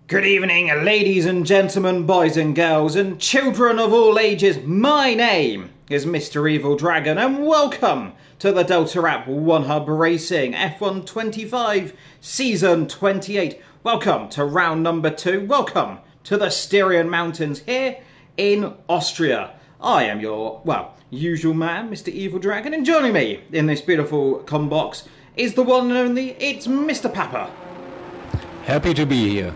Good evening, ladies and gentlemen, boys and girls, and children of all ages. My name is Mr. Evil Dragon, and welcome to the Delta.app One Hub Racing F1 25 Season 28. Welcome to round number 2. Welcome to the Styrian Mountains here in Austria. I am your, usual man, Mr. Evil Dragon, and joining me in this beautiful combox is the one and only, it's Mr. Papa. Happy to be here.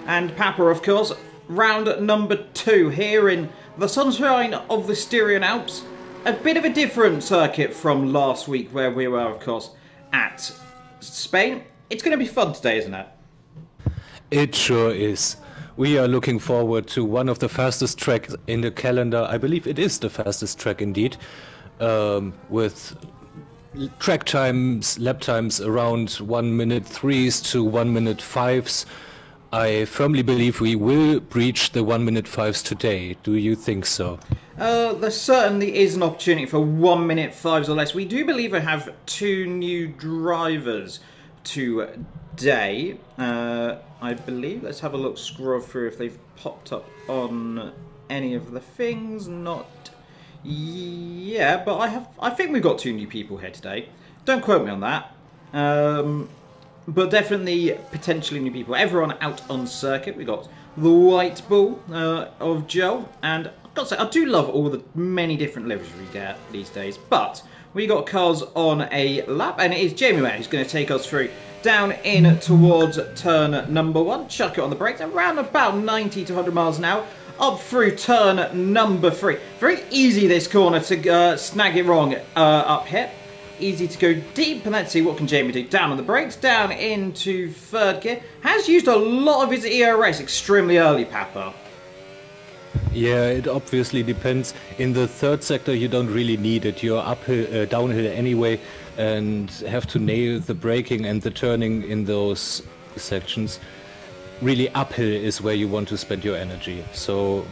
And Papa, of course, round number 2 here in the sunshine of the Styrian Alps. A bit of a different circuit from last week where we were, of course, at Spain. It's going to be fun today, isn't it? It sure is. We are looking forward to one of the fastest tracks in the calendar. I believe it is the fastest track indeed, with track times, lap times around 1 minute 3s to 1 minute 5s. I firmly believe we will breach the 1 minute 5s today. Do you think so? There certainly is an opportunity for 1 minute 5s or less. We do believe we have 2 new drivers today. I believe. Let's have a look, scroll through if they've popped up on any of the things. Not yeah, but I think we've got 2 new people here today. Don't quote me on that. But definitely potentially new people. Everyone out on circuit. We got the White Bull of Joe, and I've got to say I do love all the many different liveries we get these days. But we got cars on a lap, and it is Jamie Ware who's going to take us through down in towards turn number 1. Chuck it on the brakes around about 90 to 100 miles an hour. Up through turn number 3. Very easy this corner to snag it wrong up here. Easy to go deep, and let's see what can Jamie do. Down on the brakes, down into 3rd gear. Has used a lot of his ERS extremely early, Papa. Yeah, it obviously depends. In the 3rd sector you don't really need it. You're uphill, downhill anyway, and have to nail the braking and the turning in those sections. Really uphill is where you want to spend your energy. So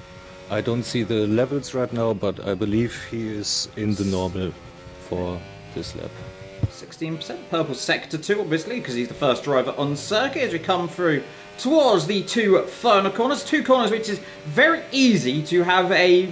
I don't see the levels right now, but I believe he is in the normal for this lap. 16%. Purple sector 2, obviously, because he's the first driver on circuit as we come through towards the 2 final corners. 2 corners which is very easy to have a,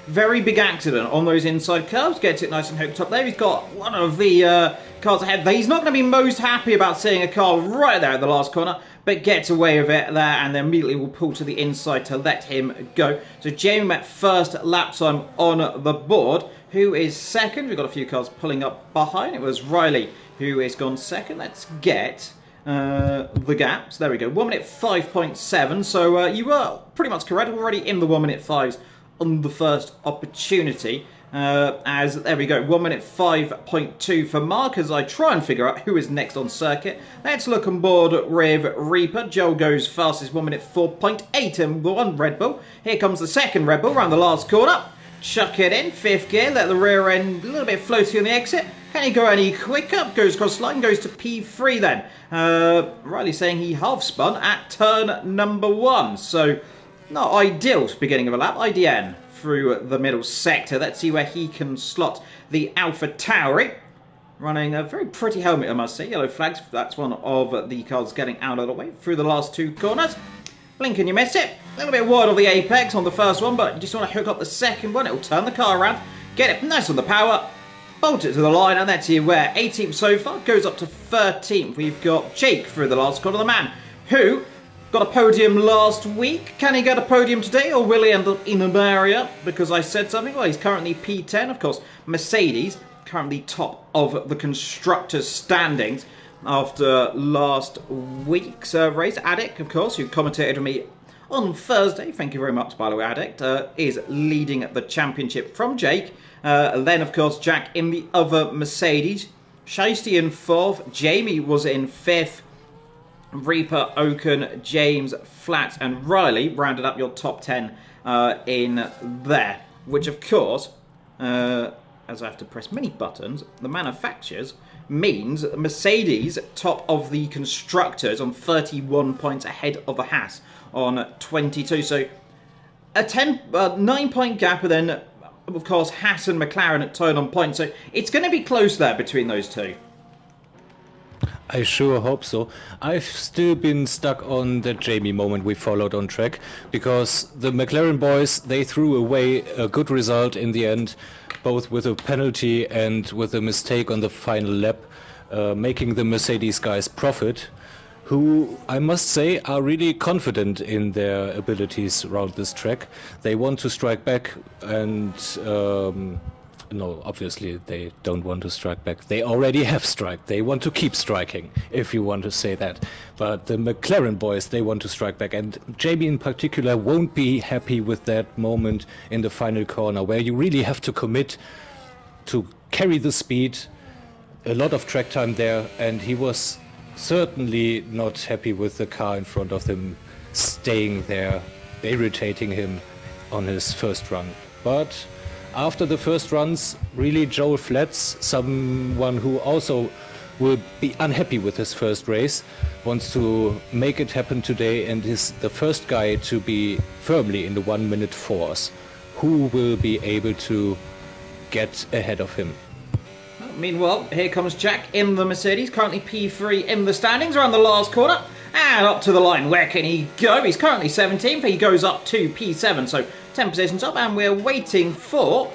very big accident on those inside curves. Gets it nice and hooked up there. He's got one of the cars ahead there. He's not going to be most happy about seeing a car right there at the last corner, but gets away with it there, and then immediately will pull to the inside to let him go. So Jamie met first lap time on the board. Who is second? We've got a few cars pulling up behind. It was Riley who is gone second. Let's get the gaps. There we go. 1 minute 5.7. So you were pretty much correct. Already in the 1 minute 5s on the first opportunity. As there we go, 1 minute 5.2 for Mark as I try and figure out who is next on circuit. Let's look on board with Reaper. Joel goes fastest, 1 minute 4.8 and 1 Red Bull. Here comes the second Red Bull around the last corner. Chuck it in, 5th gear, let the rear end a little bit floaty on the exit. Can he go any quicker? Goes across the line, goes to P3 then. Riley saying he half spun at turn number 1. So, not ideal beginning of a lap. IDN through the middle sector. Let's see where he can slot the Alpha Tauri. Running a very pretty helmet, I must say. Yellow flags, that's one of the cars getting out of the way through the last 2 corners. Blink and you miss it. A little bit wide of the apex on the first one, but you just want to hook up the second one. It'll turn the car around, get it nice on the power, bolt it to the line, and that's you where 18th so far goes up to 13th. We've got Jake through the last corner, the man who got a podium last week. Can he get a podium today, or will he end up in an area because I said something? Well, he's currently P10. Of course, Mercedes currently top of the constructors' standings after last week's race. Addict, of course, who commentated with me on Thursday, thank you very much, by the way, Addict, is leading the championship from Jake. Then, of course, Jack in the other Mercedes. Shiesty in 4th. Jamie was in 5th. Reaper, Oaken, James, Flat, and Riley rounded up your top 10 in there. Which, of course, as I have to press many buttons, the manufacturers means Mercedes top of the constructors on 31 points ahead of the Haas on 22. So a 9-point gap, and then of course Haas and McLaren at tied on points. So it's going to be close there between those two. I sure hope so. I've still been stuck on that Jamie moment we followed on track, because the McLaren boys, they threw away a good result in the end, both with a penalty and with a mistake on the final lap, making the Mercedes guys profit, who I must say are really confident in their abilities around this track. They want to strike back and no, obviously they don't want to strike back. They already have strike. They want to keep striking, if you want to say that. But the McLaren boys, they want to strike back. And Jamie in particular won't be happy with that moment in the final corner, where you really have to commit to carry the speed. A lot of track time there, and he was certainly not happy with the car in front of him staying there, irritating him on his first run. But after the first runs, really Joel Flats, someone who also will be unhappy with his first race, wants to make it happen today and is the first guy to be firmly in the 1 minute force. Who will be able to get ahead of him? Meanwhile, here comes Jack in the Mercedes, currently P3 in the standings around the last corner. And up to the line, where can he go? He's currently 17th, he goes up to P7, so 10 positions up, and we're waiting for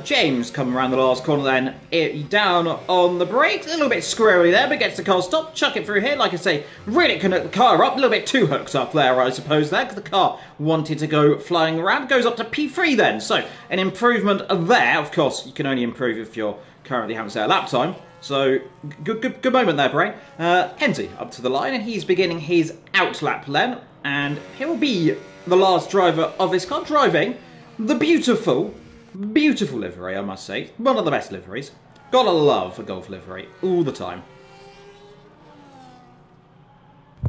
James come around the last corner then, down on the brakes, a little bit squirrely there, but gets the car stopped, chuck it through here, like I say, really can hook the car up, a little bit too hooked up there, I suppose, there, because the car wanted to go flying around, goes up to P3 then, so an improvement there. Of course, you can only improve if you're currently having, say, a lap time. So, good moment there, Brain. Henty up to the line, and he's beginning his outlap then. And he'll be the last driver of this car, driving the beautiful livery, I must say. One of the best liveries. Gotta love a Golf livery, all the time.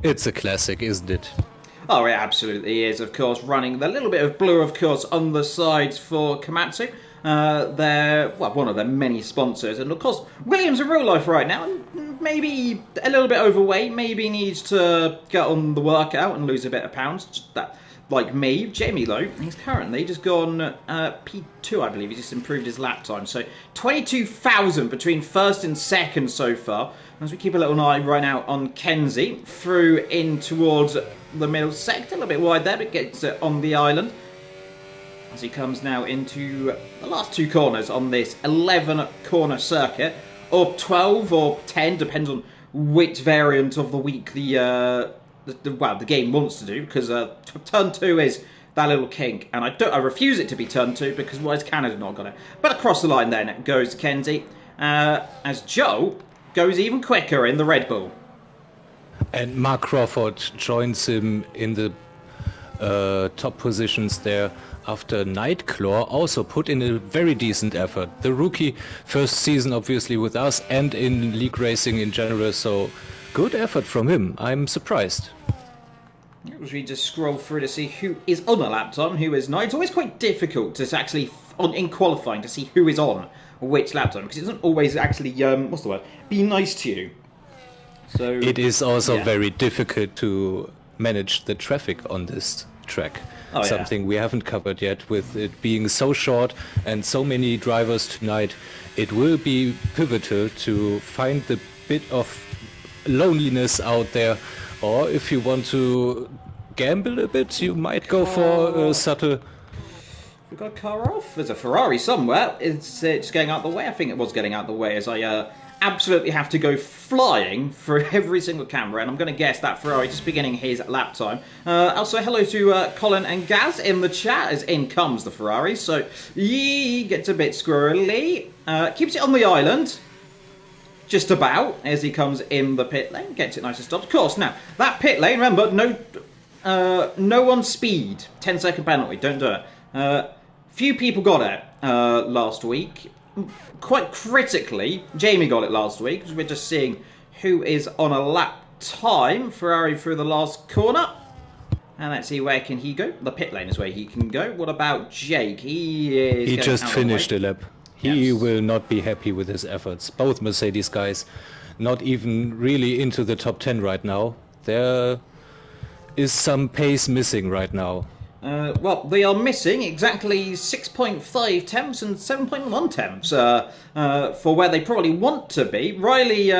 It's a classic, isn't it? Oh, it absolutely is, of course. Running the little bit of blue, of course, on the sides for Komatsu. They're one of their many sponsors, and of course Williams in real life right now, maybe a little bit overweight, maybe needs to get on the workout and lose a bit of pounds. Just that, like me. Jamie though, he's currently just gone P2, I believe. He's just improved his lap time, so 22,000 between first and second so far. As we keep a little eye right now on Kenzie, through in towards the middle sector, a little bit wide there, but gets it on the island. As he comes now into the last two corners on this 11-corner circuit, or 12 or 10, depends on which variant of the week the game wants to do, because turn 2 is that little kink, and I refuse it to be turn 2, because why has Canada not got it? But across the line then goes Kenzie, as Joe goes even quicker in the Red Bull. And Mark Crawford joins him in the top positions there. After Nightclaw also put in a very decent effort. The rookie first season obviously with us and in league racing in general, so good effort from him. I'm surprised. As we just scroll through to see who is on a lap time, who is not. It's always quite difficult to actually, in qualifying, to see who is on which lap time, because it doesn't always actually, be nice to you. So it is also very difficult to manage the traffic on this track. Something we haven't covered yet, with it being so short and so many drivers tonight. It will be pivotal to find the bit of loneliness out there, or if you want to gamble a bit, you might go for a subtle. We've got a car off. There's a Ferrari somewhere. It's getting out the way. I think it was getting out the way, as I absolutely have to go flying for every single camera, and I'm going to guess that Ferrari just beginning his lap time. Also, hello to Colin and Gaz in the chat, as in comes the Ferrari. So, he gets a bit squirrely. Keeps it on the island. Just about, as he comes in the pit lane. Gets it nice and stopped. Of course, now, that pit lane, remember, no on speed. 10-second penalty, don't do it. Few people got it last week. Quite critically, Jamie got it last week, because we're just seeing who is on a lap time. Ferrari through the last corner. And let's see, where can he go? The pit lane is where he can go. What about Jake? He just finished a lap. He will not be happy with his efforts. Both Mercedes guys not even really into the top 10 right now. There is some pace missing right now. Well, they are missing exactly 6.5 temps and 7.1 temps for where they probably want to be. Riley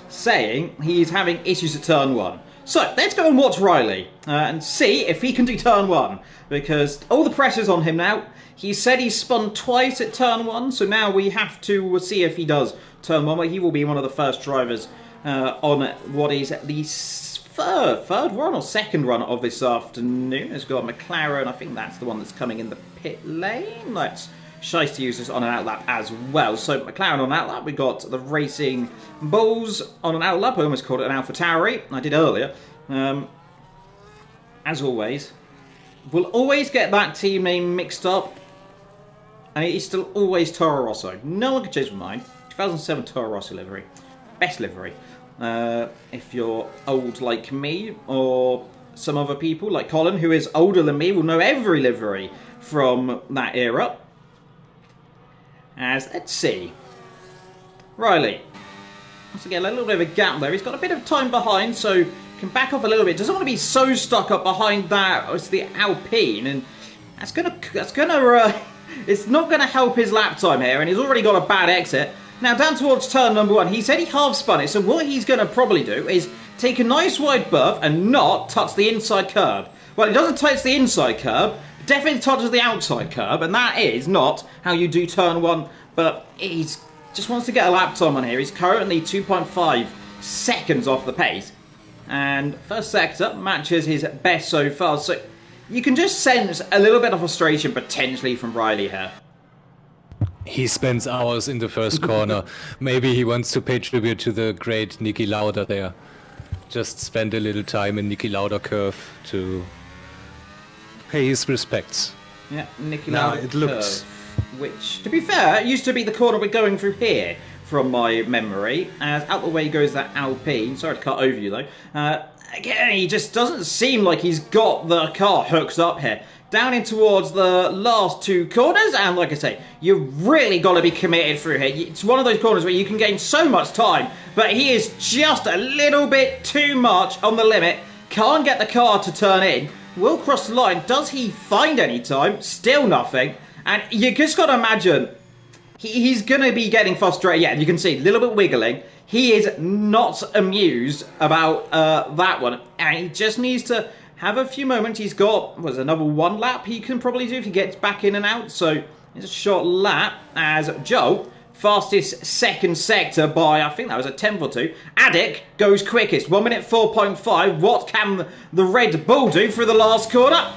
saying he's having issues at turn 1. So, let's go and watch Riley and see if he can do turn 1. Because all the pressure's on him now. He said he spun twice at turn 1, so now we have to see if he does turn 1. But he will be one of the first drivers on what is the third run or second run of this afternoon. It's got McLaren. I think that's the one that's coming in the pit lane. Let's Shiesty users on an outlap as well. So McLaren on an outlap. We got the Racing Bulls on an outlap. I almost called it an AlphaTauri. I did earlier. As always, we'll always get that team name mixed up. And it is still always Toro Rosso. No one can change my mind. 2007 Toro Rosso livery. Best livery. If you're old like me, or some other people like Colin, who is older than me, will know every livery from that era. As, let's see. Riley. Once again, a little bit of a gap there. He's got a bit of time behind, so can back up a little bit. Doesn't want to be so stuck up behind that. It's the Alpine, and it's not gonna help his lap time here, and he's already got a bad exit. Now, down towards turn number 1, he said he half-spun it, so what he's going to probably do is take a nice wide berth and not touch the inside curb. Well, he doesn't touch the inside curb, definitely touches the outside curb, and that is not how you do turn 1, but he just wants to get a lap time on here. He's currently 2.5 seconds off the pace, and first sector matches his best so far, so you can just sense a little bit of frustration potentially from Riley here. He spends hours in the first corner. Maybe he wants to pay tribute to the great Niki Lauda there. Just spend a little time in Niki Lauda curve to pay his respects. Yeah, Niki Lauda it looks curve, which, to be fair, used to be the corner we're going through here, from my memory. As out the way goes that Alpine. Sorry to cut over you, though. Again, he just doesn't seem like he's got the car hooked up here. Down in towards the last two corners, and like I say, you've really got to be committed through here. It's one of those corners where you can gain so much time, but he is just a little bit too much on the limit. Can't get the car to turn in. Will cross the line. Does he find any time? Still nothing. And you just got to imagine, he's going to be getting frustrated. Yeah, you can see a little bit wiggling. He is not amused about that one, and he just needs to have a few moments. He's got, another one lap he can probably do if he gets back in and out. So it's a short lap as Joe, fastest second sector by, I think that was a tenth or two. Addick goes quickest, 1 minute 4.5. What can the Red Bull do for the last corner?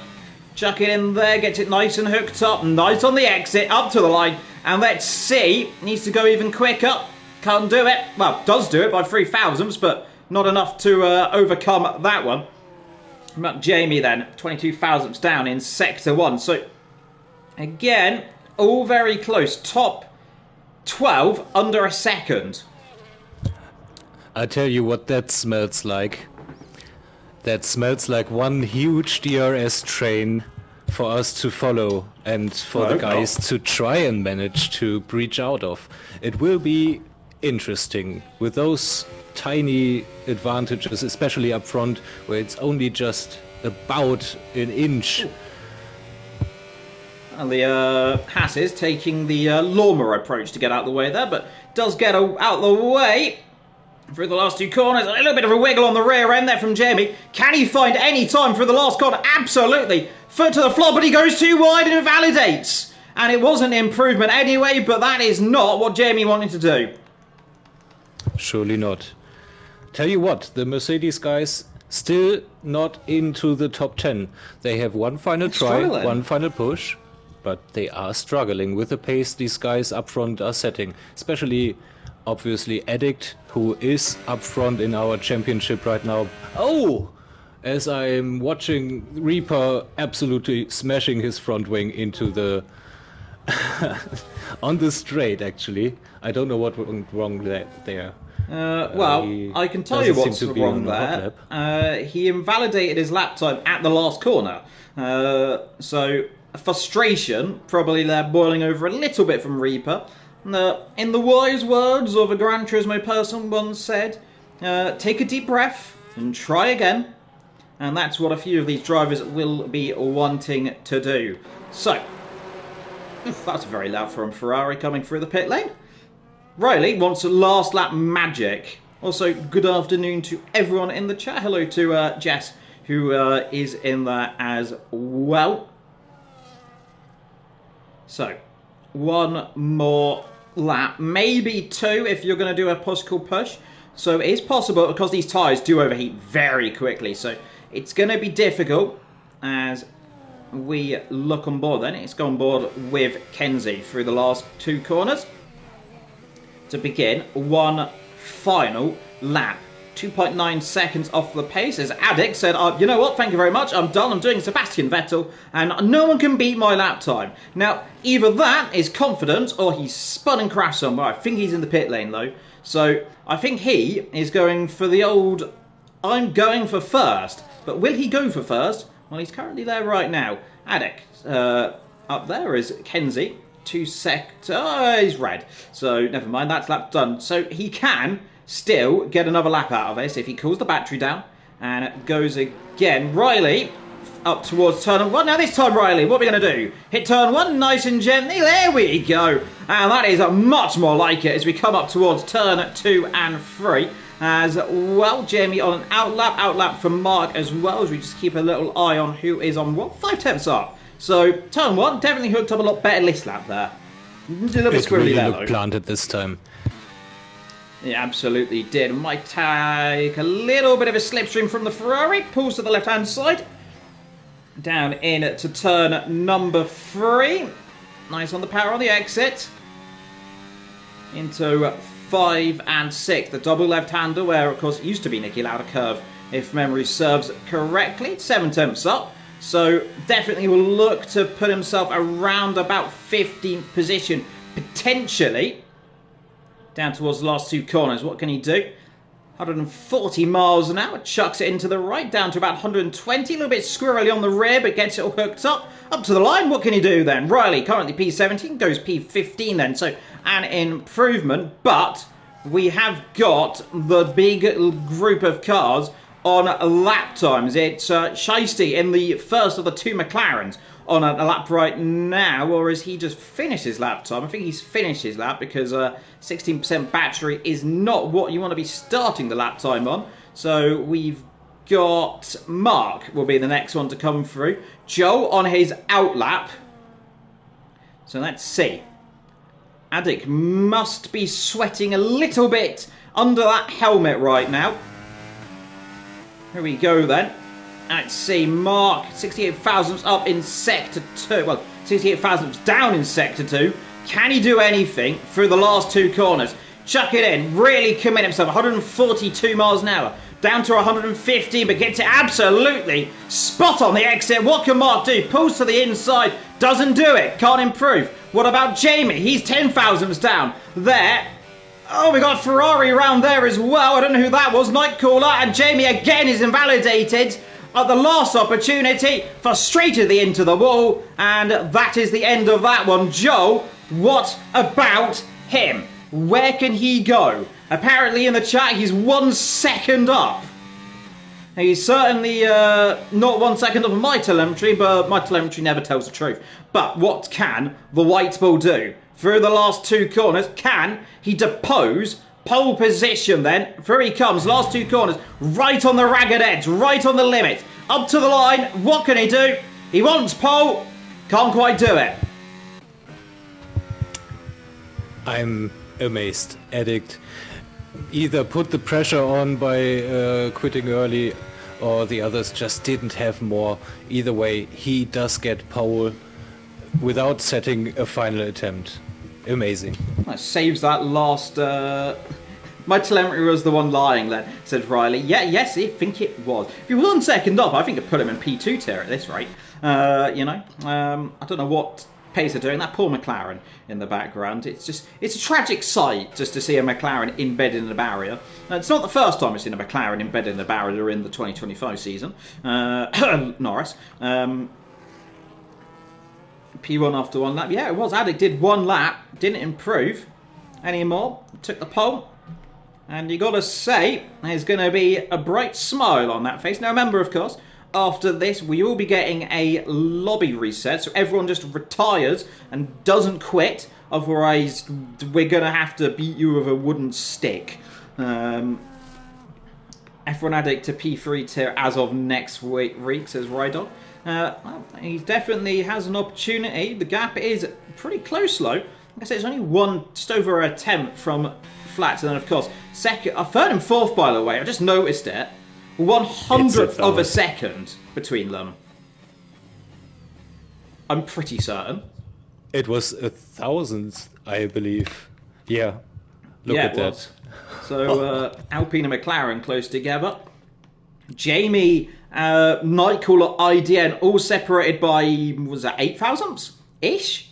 Chuck it in there, gets it nice and hooked up, nice on the exit, up to the line. And let's see, needs to go even quicker. Can't do it. Well, does do it by 3 thousandths, but not enough to overcome that one. But Jamie then, 22 thousandths down in Sector 1. So, again, all very close. Top 12, under a second. I tell you what that smells like. That smells like one huge DRS train for us to follow and for the guys to try and manage to breach out of. It will be interesting with those tiny advantages, especially up front, where it's only just about an inch. And the Haas is taking the lawnmower approach to get out of the way there, but does get out of the way through the last two corners. A little bit of a wiggle on the rear end there from Jamie. Can he find any time through the last corner? Absolutely. Foot to the floor, but he goes too wide and invalidates. And it was an improvement anyway, but that is not what Jamie wanted to do. Surely not. Tell you what, the Mercedes guys still not into the top 10. They have one final try, one final push, but they are struggling with the pace these guys up front are setting. Especially, obviously, Addict, who is up front in our championship right now. Oh! As I'm watching Reaper absolutely smashing his front wing into the... on the straight, actually. I don't know what went wrong there. Well, I can tell you what's wrong there. He invalidated his lap time at the last corner. So, frustration, probably there boiling over a little bit from Reaper. In the wise words of a Gran Turismo person once said, take a deep breath and try again. And that's what a few of these drivers will be wanting to do. So, that's very loud from Ferrari coming through the pit lane. Riley wants last lap magic. Also, good afternoon to everyone in the chat. Hello to Jess, who is in there as well. So, one more lap, maybe two if you're going to do a push-pull push. So it is possible because these tyres do overheat very quickly. So it's going to be difficult as we look on board then. It's gone on board with Kenzie through the last two corners to begin one final lap. 2.9 seconds off the pace as Addict said, you know what, thank you very much, I'm done, I'm doing Sebastian Vettel and no one can beat my lap time. Now, either that is confidence or he's spun and crashed somewhere. I think he's in the pit lane though. So, I think he is going for the old, I'm going for first. But will he go for first? Well, he's currently there right now. Addict, up there is Kenzie. 2 seconds, he's red. So, never mind, that's lap done. So, he can still get another lap out of this if he cools the battery down and it goes again. Riley up towards turn 1. Now this time, Riley, what are we going to do? Hit turn 1 nice and gently. There we go. And that is much more like it as we come up towards turn 2 and 3. As well, Jamie on an outlap from Mark as well, as we just keep a little eye on who is on what? 5 tenths up. So turn 1 definitely hooked up a lot better this lap there. A little bit squirrely there, looked planted this time. It absolutely did. Might take a little bit of a slipstream from the Ferrari. Pulls to the left-hand side. Down in to turn number 3. Nice on the power on the exit. Into 5 and 6. The double left-hander where, of course, it used to be Niki Lauda curve, if memory serves correctly. 7 tenths up. So definitely will look to put himself around about 15th position, potentially. Down towards the last 2 corners. What can he do? 140 miles an hour. Chucks it into the right. Down to about 120. A little bit squirrely on the rear, but gets it all hooked up. Up to the line. What can he do then? Riley, currently P17. Goes P15 then. So, an improvement. But we have got the big group of cars on lap times. It's Shiesty in the first of the 2 McLarens on a lap right now, or has he just finished his lap time? I think he's finished his lap because 16% battery is not what you want to be starting the lap time on. So we've got Mark will be the next one to come through. Joe on his out lap. So let's see. Addict must be sweating a little bit under that helmet right now. Here we go then. Let's see, Mark, 68 thousandths up in Sector 2. Well, 68 thousandths down in Sector 2. Can he do anything through the last 2 corners? Chuck it in, really commit himself. 142 miles an hour. Down to 150, but gets it absolutely spot on the exit. What can Mark do? Pulls to the inside, doesn't do it, can't improve. What about Jamie? He's 10 thousandths down. There. Oh, we got Ferrari around there as well. I don't know who that was. Nightcaller, and Jamie again is invalidated. At the last opportunity, frustrated into the wall, and that is the end of that one. Joe, what about him? Where can he go? Apparently in the chat, he's 1 second up. He's certainly not 1 second up on my telemetry, but my telemetry never tells the truth. But what can the white ball do? Through the last 2 corners, can he depose? Pole position then, through he comes, last 2 corners, right on the ragged edge, right on the limit, up to the line, what can he do? He wants pole, can't quite do it. I'm amazed. Addict either put the pressure on by quitting early, or the others just didn't have more. Either way, he does get pole without setting a final attempt. Amazing. That saves that last... My telemetry was the one lying then, said Riley. Yeah, yes, I think it was. If he was 1 second up, I think I'd put him in P2 tier at this rate. You know, I don't know what pace they're doing. That poor McLaren in the background. It's a tragic sight just to see a McLaren embedded in a barrier. It's not the first time we've seen a McLaren embedded in a barrier in the 2025 season. Norris. P1 after 1 lap. Yeah, it was. Addict did 1 lap. Didn't improve anymore. Took the pole. And you got to say, there's going to be a bright smile on that face. Now remember, of course, after this, we will be getting a lobby reset, so everyone just retires and doesn't quit. Otherwise, we're going to have to beat you with a wooden stick. F1 Addict to P3 tier as of next week, says Rydon. Well, he definitely has an opportunity. The gap is pretty close, though. Like I said, it's only just over a tenth from flat, and then, of course, third and fourth, by the way, I just noticed it. 100th of a second between them. I'm pretty certain. It was 1,000th, I believe. Yeah. Look at that. So, Alpine and McLaren close together. Jamie, Nightcaller, IDN, all separated by, was that 8 thousandths-ish?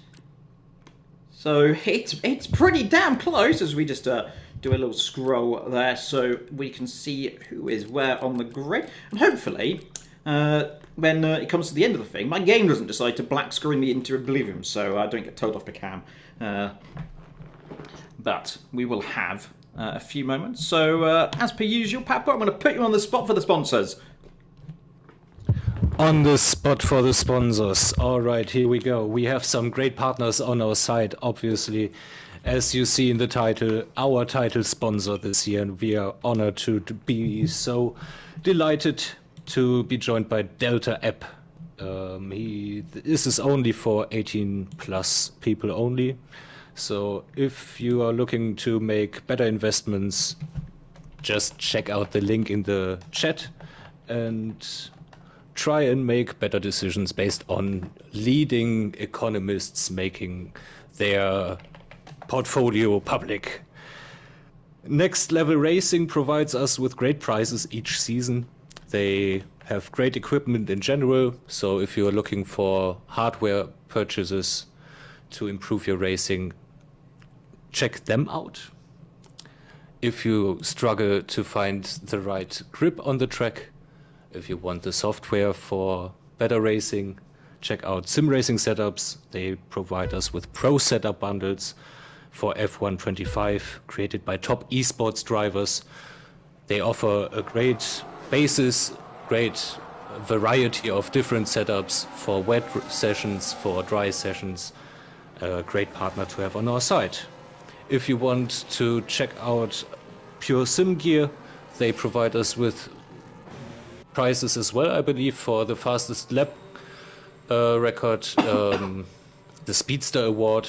So, it's pretty damn close as we just do a little scroll there so we can see who is where on the grid. And hopefully, when it comes to the end of the thing, my game doesn't decide to black screen me into oblivion, so I don't get told off the cam. But we will have a few moments. So, as per usual, Papa, I'm going to put you on the spot for the sponsors. On the spot for the sponsors. All right, here we go. We have some great partners on our side, obviously. As you see in the title, our title sponsor this year, and we are honored to be so delighted to be joined by Delta.app. This is only for 18 plus people only. So if you are looking to make better investments, just check out the link in the chat and try and make better decisions based on leading economists making their portfolio public. Next Level Racing provides us with great prizes each season. They have great equipment in general, so if you are looking for hardware purchases to improve your racing, check them out. If you struggle to find the right grip on the track, if you want the software for better racing, check out Sim Racing Setups. They provide us with pro setup bundles for F1 25 created by top esports drivers. They offer a great basis, great variety of different setups for wet sessions, for dry sessions. A great partner to have on our side. If you want to check out Pure Sim Gear, they provide us with prizes as well, I believe, for the fastest lap record, the Speedster Award.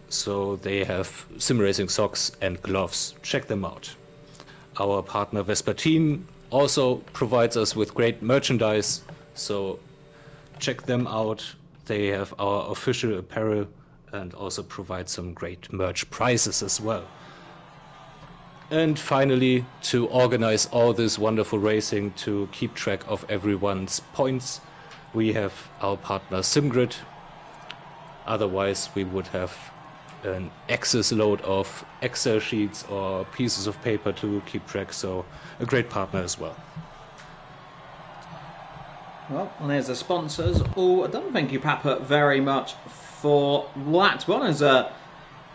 So they have sim racing socks and gloves. Check them out. Our partner Vespertine also provides us with great merchandise, so check them out. They have our official apparel and also provide some great merch prizes as well. And finally, to organize all this wonderful racing, to keep track of everyone's points, we have our partner SimGrid. Otherwise, we would have an excess load of Excel sheets or pieces of paper to keep track, so a great partner as well. Well, and there's the sponsors all done. Thank you, Papa, very much for that one.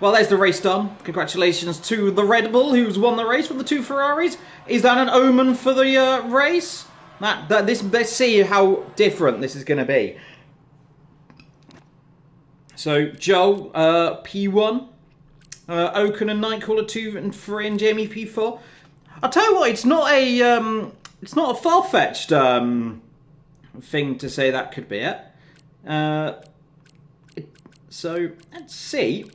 Well, there's the race done. Congratulations to the Red Bull, who's won the race from the two Ferraris. Is that an omen for the race? Let's see how different this is going to be. So, Joel, P1, Oaken and Nightcaller 2 and 3, and Jamie P4. I'll tell you what, it's not a far-fetched thing to say that could be it. So, let's see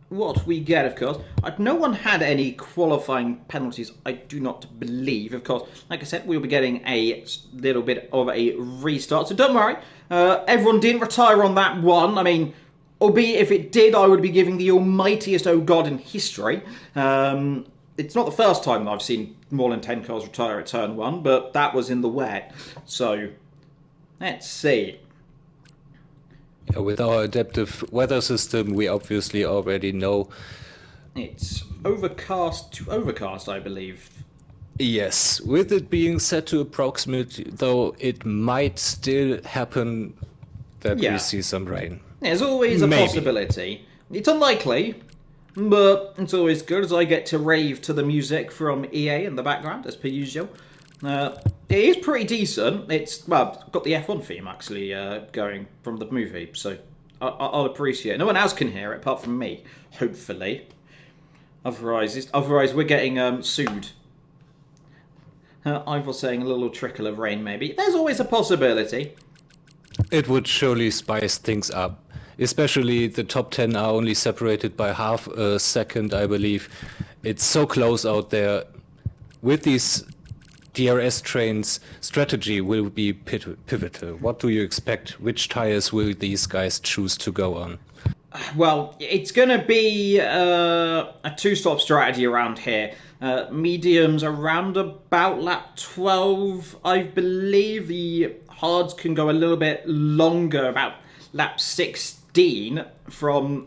what we get, of course. No one had any qualifying penalties, I do not believe. Of course, like I said, we'll be getting a little bit of a restart, so don't worry. Everyone didn't retire on that one. I mean, albeit if it did, I would be giving the almightiest oh god in history. It's not the first time that I've seen more than 10 cars retire at turn 1, but that was in the wet. So, let's see. Yeah, with our adaptive weather system, we obviously already know. It's overcast to overcast, I believe. Yes, with it being set to approximate, though it might still happen that we see some rain. There's always a possibility. It's unlikely, but it's always good as I get to rave to the music from EA in the background, as per usual. It is pretty decent. It's, well, got the F1 theme actually going from the movie, so I'll appreciate it. No one else can hear it apart from me, hopefully. Otherwise we're getting sued. I was saying a little trickle of rain, maybe. There's always a possibility. It would surely spice things up. Especially the top 10 are only separated by half a second, I believe. It's so close out there. With these DRS trains, strategy will be pivotal. What do you expect? Which tires will these guys choose to go on? Well, it's going to be a two-stop strategy around here. Mediums around about lap 12, I believe. The hards can go a little bit longer, about lap 16, from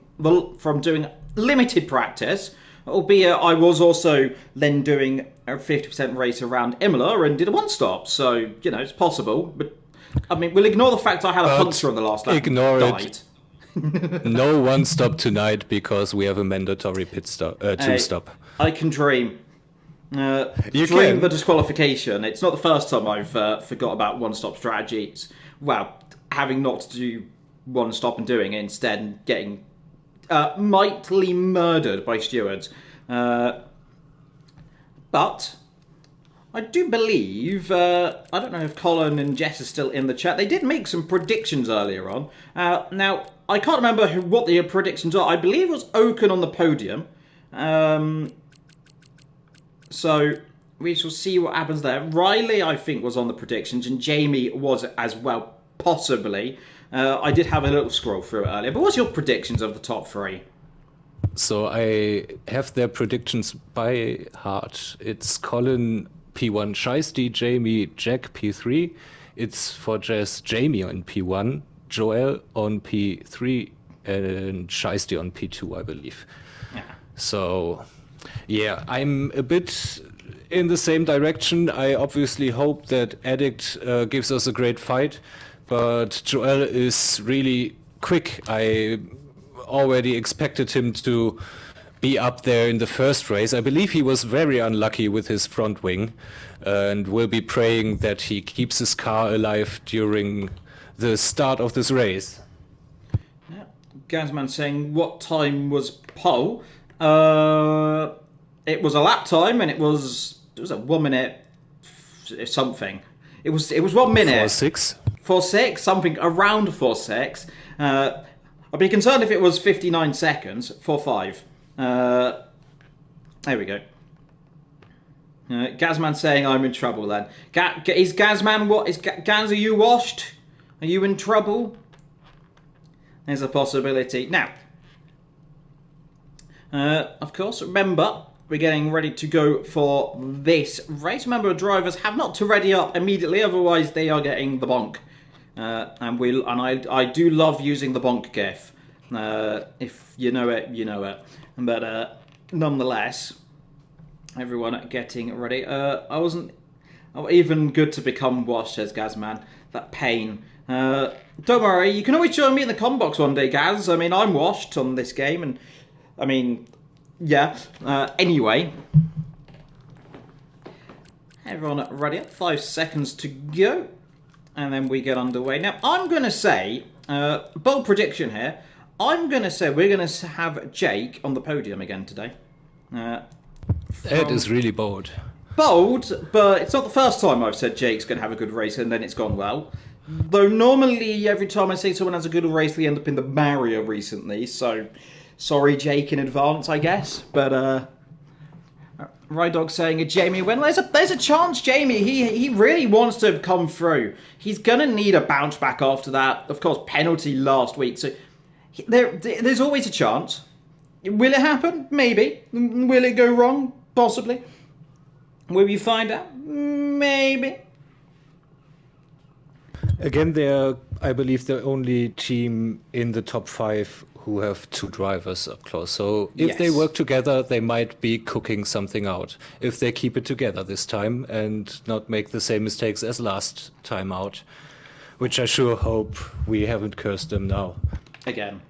doing limited practice. Albeit I was also then doing a 50% race around Imola and did a one-stop. So, you know, it's possible. But, I mean, we'll ignore the fact I had a puncture on the last lap ignore and died. No one stop tonight because we have a mandatory pit stop, two-stop. I can dream. You Dream can. the disqualification. It's not the first time I've forgot about one-stop strategies. Well, having not to do one-stop and doing it instead and getting mightily murdered by stewards. But I do believe, I don't know if Colin and Jess are still in the chat, they did make some predictions earlier on. Now, I can't remember what the predictions are. I believe it was Oaken on the podium. So we shall see what happens there. Riley, I think, was on the predictions, and Jamie was as well, possibly. I did have a little scroll through it earlier. But what's your predictions of the top three? So I have their predictions by heart. It's Colin P1 Shiesty, Jamie Jack P3. It's for Jess Jamie on P1, Joel on P3, and Shiesty on P2, I believe. Yeah. So, yeah, I'm a bit in the same direction. I obviously hope that Addict gives us a great fight, but Joel is really quick. I already expected him to be up there in the first race. I believe he was very unlucky with his front wing, and will be praying that he keeps his car alive during the start of this race. Yeah. Gazman saying, what time was pole? It was a lap time, and it was a 1 minute something. It was 1 minute. 4.6. 4.6, something around 4.6. I'd be concerned if it was 59 seconds. 4.5. There we go. Gazman saying I'm in trouble then. Is Gazman what? Gaz, are you washed? Are you in trouble? There's a possibility. Now, of course, remember, we're getting ready to go for this race. Remember, drivers have not to ready up immediately, otherwise they are getting the bonk. I do love using the bonk gif. If you know it, you know it. But nonetheless, everyone getting ready. I wasn't even good to become washed, says Gazman. That pain. Don't worry, you can always join me in the comment box one day, Gaz. I mean, I'm washed on this game, and I mean, yeah. Anyway, everyone ready? 5 seconds to go, and then we get underway. Now, I'm going to say, bold prediction here. I'm going to say we're going to have Jake on the podium again today. It is really bold. Bold, but it's not the first time I've said Jake's going to have a good race and then it's gone well. Though normally every time I say someone has a good race, they end up in the barrier recently. So, sorry Jake in advance, I guess. But Rydog saying a Jamie win. There's a chance Jamie. He really wants to come through. He's going to need a bounce back after that. Of course, penalty last week. So there's always a chance. Will it happen? Maybe. Will it go wrong? Possibly. Will you find out? Maybe. Again, they're, I believe, the only team in the top 5 who have 2 drivers up close. So if they work together, they might be cooking something out. If they keep it together this time and not make the same mistakes as last time out, which I sure hope we haven't cursed them now. Again.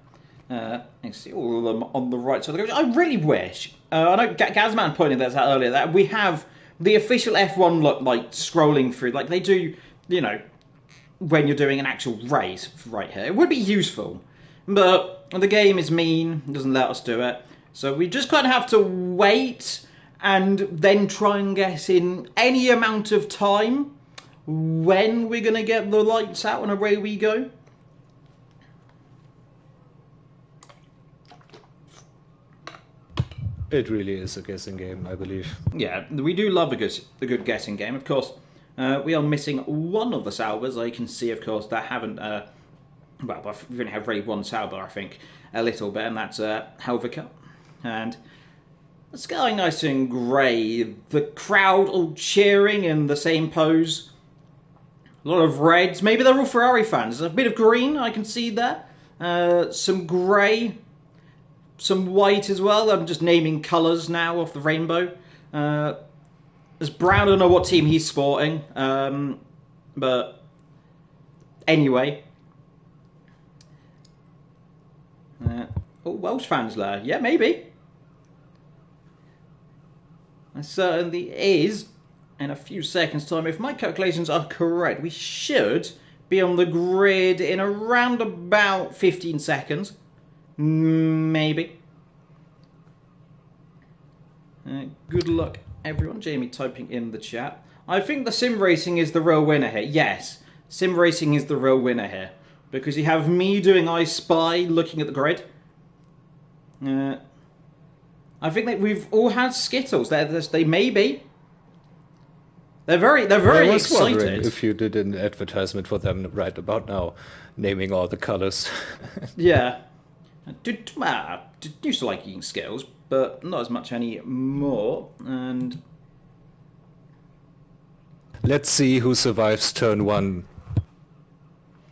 You see all of them on the right side of the coach. I really wish. I know Gazman pointed this out earlier, that we have the official F1 look, like, scrolling through, like they do, you know, when you're doing an actual race right here. It would be useful, but the game is mean, doesn't let us do it. So we just kind of have to wait and then try and guess in any amount of time when we're going to get the lights out and away we go. It really is a guessing game, I believe. Yeah, we do love a good guessing game. Of course, we are missing one of the Saubers. I can see, of course, that haven't... well, we only have really one Sauber, I think, a little bit, and that's Helvetica. And the sky nice and grey. The crowd all cheering in the same pose. A lot of reds. Maybe they're all Ferrari fans. A bit of green, I can see there. Some grey. Some white as well. I'm just naming colours now off the rainbow. There's Brown, I don't know what team he's sporting. But anyway. Oh, Welsh fans there. Yeah, maybe. It certainly is. In a few seconds' time, if my calculations are correct, we should be on the grid in around about 15 seconds. Maybe. Good luck, everyone. Jamie typing in the chat. I think the sim racing is the real winner here. Yes, sim racing is the real winner here. Because you have me doing I Spy, looking at the grid. I think that we've all had Skittles. They may be. They're very I was excited. wondering if you did an advertisement for them right about now, naming all the colours. Yeah. Used to like eating Skittles, but not as much anymore. And let's see who survives turn 1.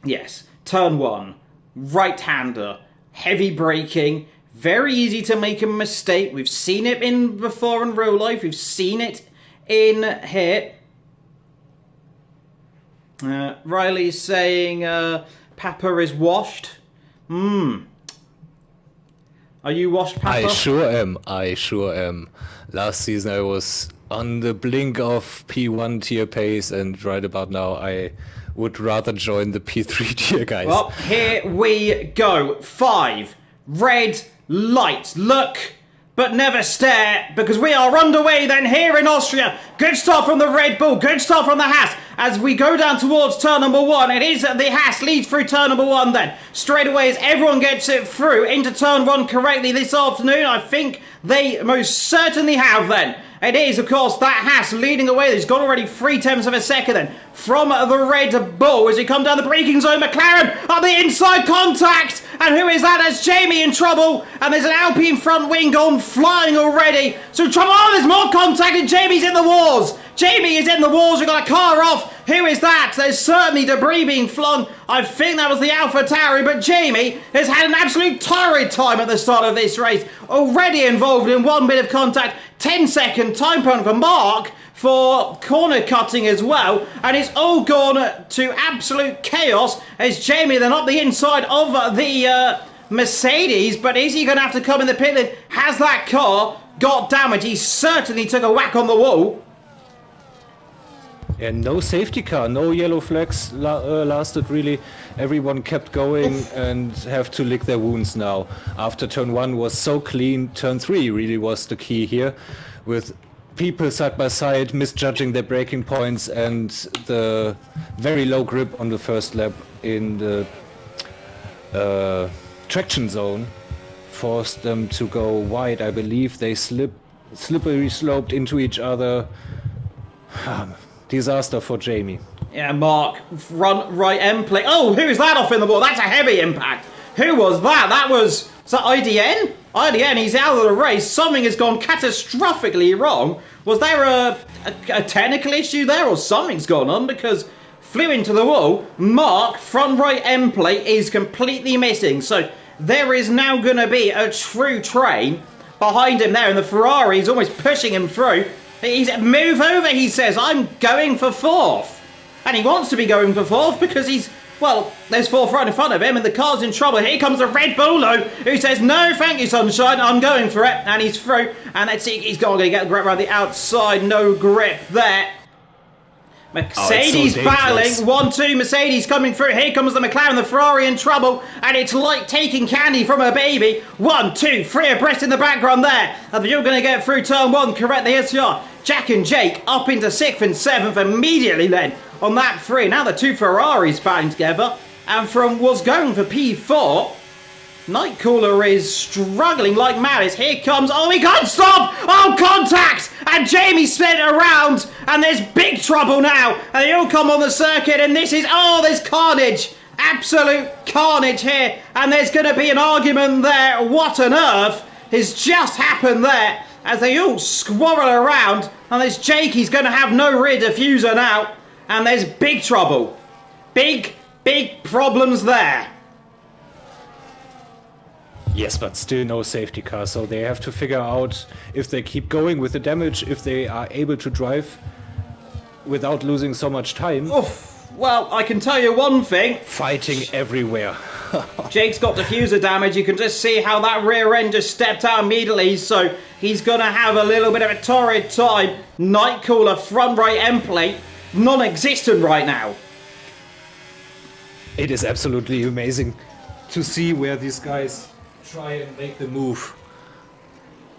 Yes, turn 1, right-hander, heavy braking, very easy to make a mistake. We've seen it before in real life. We've seen it in here. Riley's saying Papa is washed. Are you washed, Papa? I sure am. Last season I was on the blink of P1 tier pace, and right about now I would rather join the P3 tier guys. Well, here we go. 5 red lights. Look, but never stare, because we are underway then here in Austria. Good start from the Red Bull, good start from the Haas. As we go down towards turn number 1, it is the Haas leads through turn number 1 then. Straight away as everyone gets it through into turn 1 correctly this afternoon. I think they most certainly have then. It is, of course, that Haas leading away. He's got already 0.3 of a second then from the Red Bull as we come down the braking zone. McLaren on the inside contact. And who is that? That's Jamie in trouble. And there's an Alpine front wing gone flying already. So trouble. Oh, there's more contact and Jamie's in the wars. Jamie is in the wars. We've got a car off. Who is that? There's certainly debris being flung. I think that was the AlphaTauri, but Jamie has had an absolute torrid time at the start of this race. Already involved in one bit of contact. 10-second time point for Mark for corner cutting as well. And it's all gone to absolute chaos as Jamie then up the inside of the Mercedes. But is he going to have to come in the pit lane? Has that car got damage? He certainly took a whack on the wall. And no safety car, no yellow flags lasted really. Everyone kept going and have to lick their wounds now. After turn 1 was so clean, turn 3 really was the key here, with people side by side misjudging their braking points and the very low grip on the first lap in the traction zone forced them to go wide. I believe they slippery sloped into each other. Disaster for Jamie. Yeah, Mark, front right end play. Oh, who is that off in the wall? That's a heavy impact. Who was that? Is that IDN? IDN, he's out of the race. Something has gone catastrophically wrong. Was there a technical issue there or something's gone on? Because flew into the wall. Mark, front right end plate is completely missing. So there is now going to be a true train behind him there. And the Ferrari is almost pushing him through. He's move over, he says. I'm going for 4th. And he wants to be going for 4th because he's Well, there's fourth right in front of him, and the car's in trouble. Here comes the Red Bull, who says, no, thank you, sunshine, I'm going for it. And he's through, and let's see, he's going to get the grip around the outside. No grip there. Mercedes battling, 1-2, Mercedes coming through. Here comes the McLaren, the Ferrari in trouble, and it's like taking candy from a baby. 1, 2, 3 abreast in the background there. And you're going to get through turn 1, correct the SR. Jack and Jake up into 6th and 7th immediately then on lap 3. Now the two Ferraris battling together, and from was going for P4, Nightcrawler is struggling like mad. Here comes, oh, he can't stop! Oh, contact! And Jamie spin around, and there's big trouble now. And they all come on the circuit, and this is, oh, there's carnage. Absolute carnage here. And there's going to be an argument there. What on earth has just happened there? As they all squirrel around, and there's Jake, he's going to have no rear diffuser now. And there's big trouble. Big problems there. Yes, but still no safety car, so they have to figure out if they keep going with the damage, if they are able to drive without losing so much time. Oof. Well, I can tell you one thing. Fighting everywhere. Jake's got diffuser damage. You can just see how that rear end just stepped out immediately, so he's going to have a little bit of a torrid time. Nightcrawler front right end plate, non-existent right now. It is absolutely amazing to see where these guys try and make the move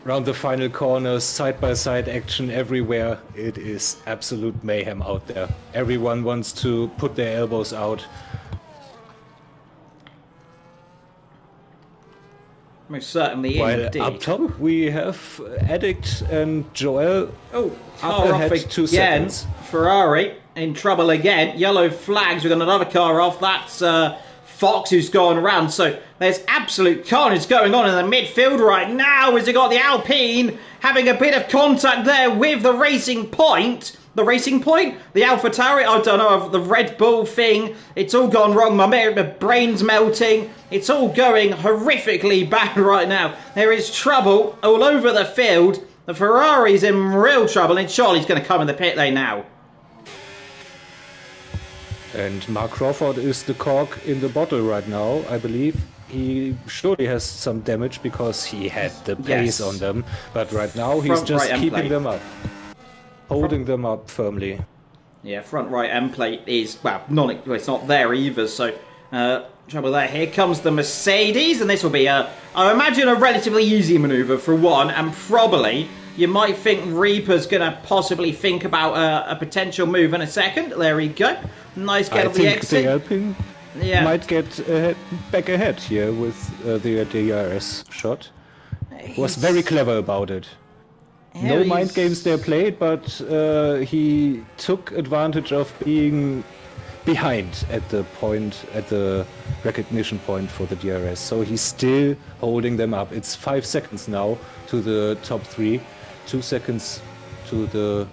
around the final corners, side-by-side action everywhere. It is absolute mayhem out there. Everyone wants to put their elbows out. Most certainly While indeed. up top we have Addict and Joel. Oh, up ahead 2 seconds. Ferrari in trouble again. Yellow flags. We've got another car off. That's Fox who's going around. So there's absolute carnage going on in the midfield right now as you got the Alpine having a bit of contact there with the Racing Point. The Racing Point? The AlphaTauri? I don't know, the Red Bull thing. It's all gone wrong. My brain's melting. It's all going horrifically bad right now. There is trouble all over the field. The Ferrari's in real trouble, and Charlie's going to come in the pit lane now. And Mark Crawford is the cork in the bottle right now, I believe. He surely has some damage because he had the pace on them. But right now he's just keeping them up. Holding them up firmly. Yeah, front right end plate is, well, it's not there either, so trouble there. Here comes the Mercedes, and this will be, I imagine, a relatively easy manoeuvre for one, and probably you might think Reaper's going to possibly think about a potential move in a second. There we go. Nice get of the exit. I think the Alpine might get back ahead here with the DRS shot. Was very clever about it. No mind games there played, but he took advantage of being behind at the recognition point for the DRS. So he's still holding them up. It's 5 seconds now to the top 3, 2 seconds to the...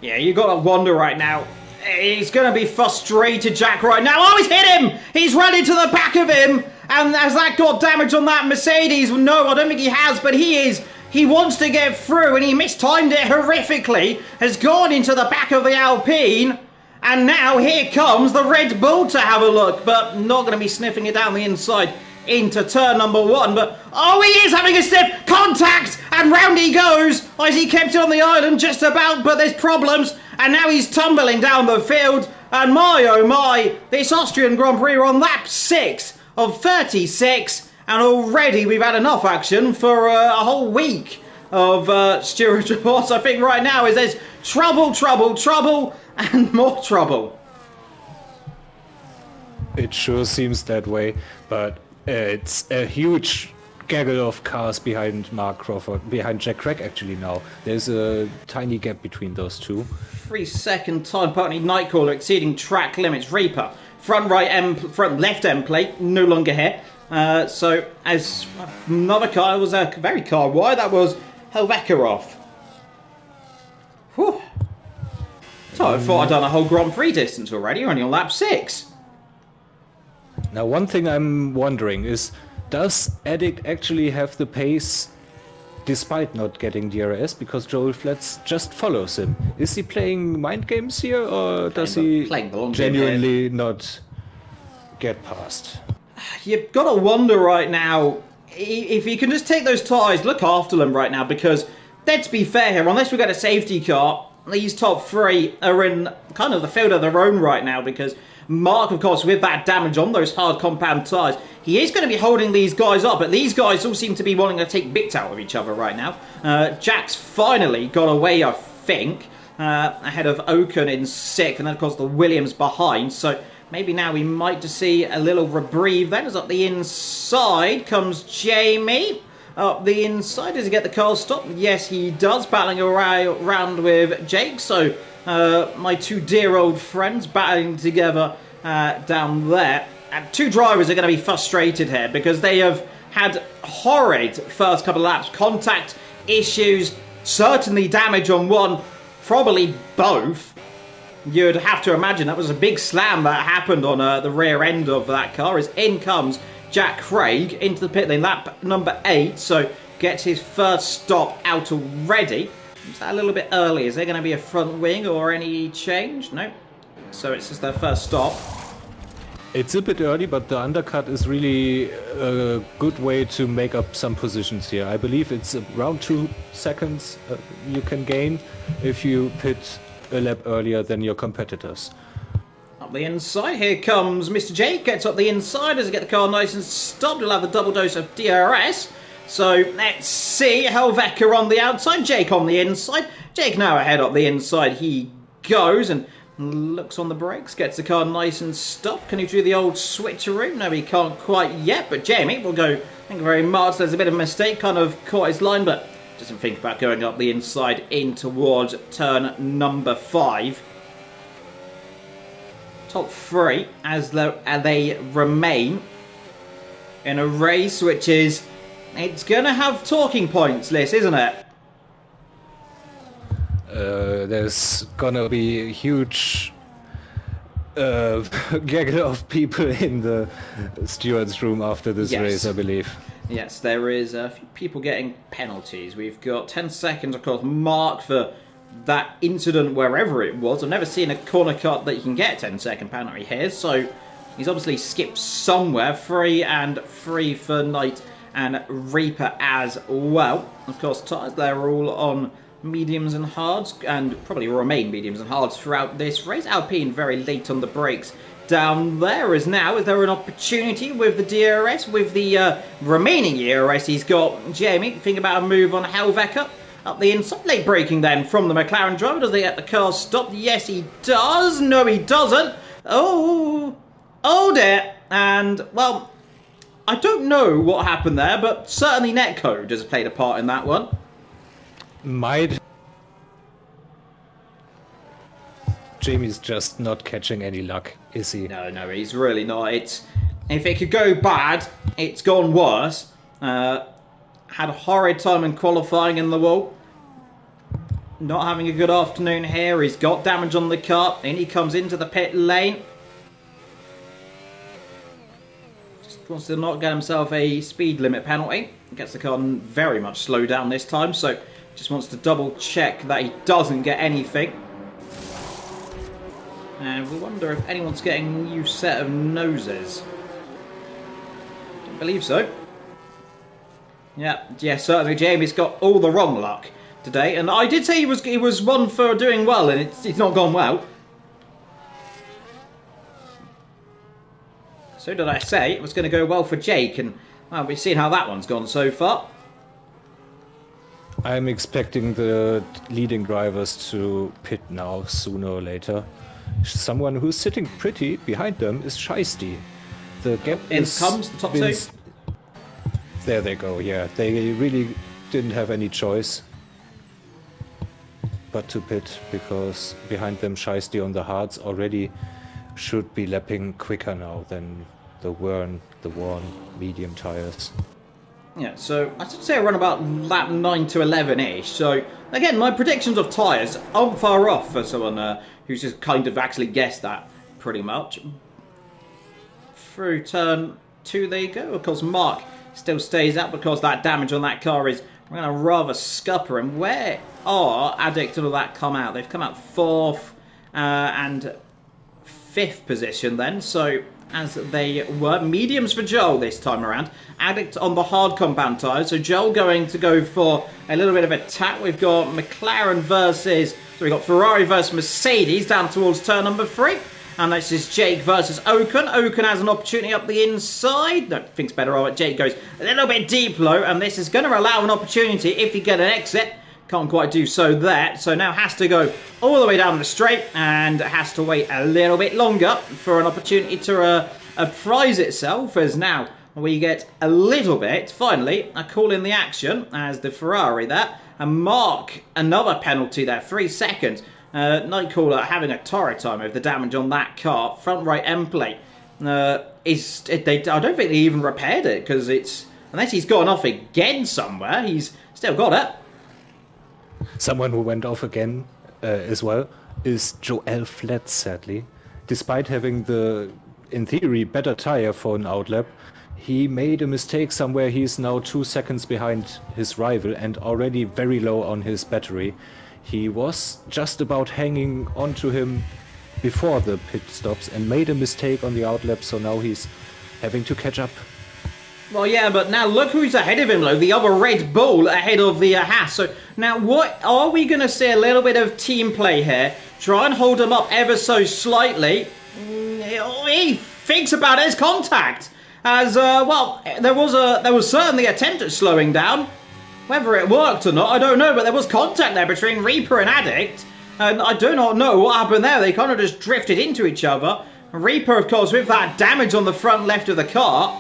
Yeah, you got to wonder right now. He's going to be frustrated, Jack, right now. Oh, he's hit him! He's run into the back of him! And has that got damage on that Mercedes? No, I don't think he has, but he wants to get through, and he mistimed it horrifically. Has gone into the back of the Alpine, and now here comes the Red Bull to have a look, but not going to be sniffing it down the inside into turn number 1. But, oh, he is having a sniff! Contact! And round he goes, as he kept it on the island just about, but there's problems, and now he's tumbling down the field, and my, oh my, this Austrian Grand Prix on lap 6 of 36, and already we've had enough action for a whole week of Stewart Reports. I think right now is there's trouble, and more trouble. It sure seems that way, but it's a huge gaggle of cars behind Mark Crawford, behind Jack Craig actually now. There's a tiny gap between those two. 3 second time penalty. Nightcrawler exceeding track limits. Reaper front left end plate no longer here. So as another car, it was a very car wide. That was Helvekarov. Whew. So I thought I'd done a whole Grand Prix distance already. We're only on lap 6. Now one thing I'm wondering is, does Addict actually have the pace despite not getting DRS, because Joel Flats just follows him. Is he playing mind games here, or does he genuinely not get past? You've got to wonder right now if he can just take those tyres, look after them right now, because let's be fair here, unless we get a safety car, these top three are in kind of the field of their own right now, because Mark, of course, with that damage on those hard compound tyres, he is going to be holding these guys up, but these guys all seem to be wanting to take bits out of each other right now. Jack's finally got away, I think, ahead of Oken in 6th, and then, of course, the Williams behind, so maybe now we might just see a little reprieve then, as up the inside comes Jamie. Up the inside, does he get the car stop? Yes, he does, battling around with Jake, so my two dear old friends battling together down there. And two drivers are going to be frustrated here because they have had horrid first couple of laps. Contact issues, certainly damage on one, probably both. You'd have to imagine that was a big slam that happened on the rear end of that car. As in comes Jack Craig into the pit lane, lap number 8, so gets his first stop out already. Is that a little bit early? Is there going to be a front wing or any change? No. So it's just their first stop. It's a bit early, but the undercut is really a good way to make up some positions here. I believe it's around 2 seconds you can gain if you pit a lap earlier than your competitors. Up the inside, here comes Mr. J, gets up the inside as he get the car nice and stopped. He'll have the double dose of DRS. So let's see, Helveca on the outside, Jake on the inside. Jake now ahead up the inside, he goes and looks on the brakes, gets the car nice and stopped. Can he do the old switcheroo? No, he can't quite yet, but Jamie will go, thank you very much. There's a bit of a mistake, kind of caught his line, but doesn't think about going up the inside in towards turn number 5. Top 3 as they remain in a race which is, it's going to have talking points, Liz, isn't it? There's gonna be a huge gaggle of people in the stewards room after this race, I believe. Yes, there is a few people getting penalties. We've got 10 seconds, of course, marked for that incident wherever it was. I've never seen a corner cut that you can get a 10-second penalty here, so he's obviously skipped somewhere. 3 and 3 for Knight and Reaper as well. Of course, tyres, they're all on mediums and hards, and probably remain mediums and hards throughout this race. Alpine very late on the brakes down there. Is there an opportunity with the DRS, with the remaining DRS he's got? Jamie, think about a move on Helveca up the inside. Late braking then from the McLaren driver. Does he get the car stopped? Yes, he does. No, he doesn't. Oh dear. And, well, I don't know what happened there, but certainly netcode has played a part in that one. Jamie's just not catching any luck, is he? No, he's really not. If it could go bad, it's gone worse. Had a horrid time in qualifying in the wall. Not having a good afternoon here. He's got damage on the car, and he comes into the pit lane. Just wants to not get himself a speed limit penalty. Gets the car very much slowed down this time, so just wants to double check that he doesn't get anything. And we wonder if anyone's getting a new set of noses. Don't believe so. Yeah, certainly Jamie's got all the wrong luck today. And I did say he was one for doing well, and it's not gone well. So did I say it was going to go well for Jake, and well, we've seen how that one's gone so far. I'm expecting the leading drivers to pit now, sooner or later. Someone who's sitting pretty behind them is Scheisty. The gap comes the top 2. There they go, yeah. They really didn't have any choice but to pit, because behind them Scheisty on the hards already should be lapping quicker now than the worn medium tires. Yeah, so I should say I run about lap 9 to 11-ish. So, again, my predictions of tyres aren't far off for someone who's just kind of actually guessed that, pretty much. Through turn 2 they go. Of course, Mark still stays out because that damage on that car is We're going to rather scupper him. Where are Addict and all that come out? They've come out 4th and 5th position then. So as they were. Mediums for Joel this time around. Addict on the hard compound tyres. So Joel going to go for a little bit of attack. We've got McLaren versus... So we've got Ferrari versus Mercedes down towards turn number 3. And this is Jake versus Ocon. Ocon has an opportunity up the inside. No, thinks better of it. Jake goes a little bit deep low. And this is going to allow an opportunity if you get an exit. Can't quite do so there. So now has to go all the way down the straight. And has to wait a little bit longer for an opportunity to apprise itself. As now we get a little bit, finally, a call in the action as the Ferrari there. And mark another penalty there. 3 seconds. Nightcaller having a torrid time over the damage on that car. Front right end plate. I don't think they even repaired it because it's... Unless he's gone off again somewhere, he's still got it. Someone who went off again as well is Joel Flett, sadly. Despite having the, in theory, better tyre for an outlap, he made a mistake somewhere. He's now 2 seconds behind his rival and already very low on his battery. He was just about hanging onto him before the pit stops and made a mistake on the outlap, so now he's having to catch up. Well, yeah, but now look who's ahead of him, though. The other Red Bull ahead of the Haas. So now what are we going to see a little bit of team play here? Try and hold him up ever so slightly. He thinks about his contact. As, well, there was certainly an attempt at slowing down. Whether it worked or not, I don't know, but there was contact there between Reaper and Addict, and I do not know what happened there. They kind of just drifted into each other. Reaper, of course, with that damage on the front left of the car,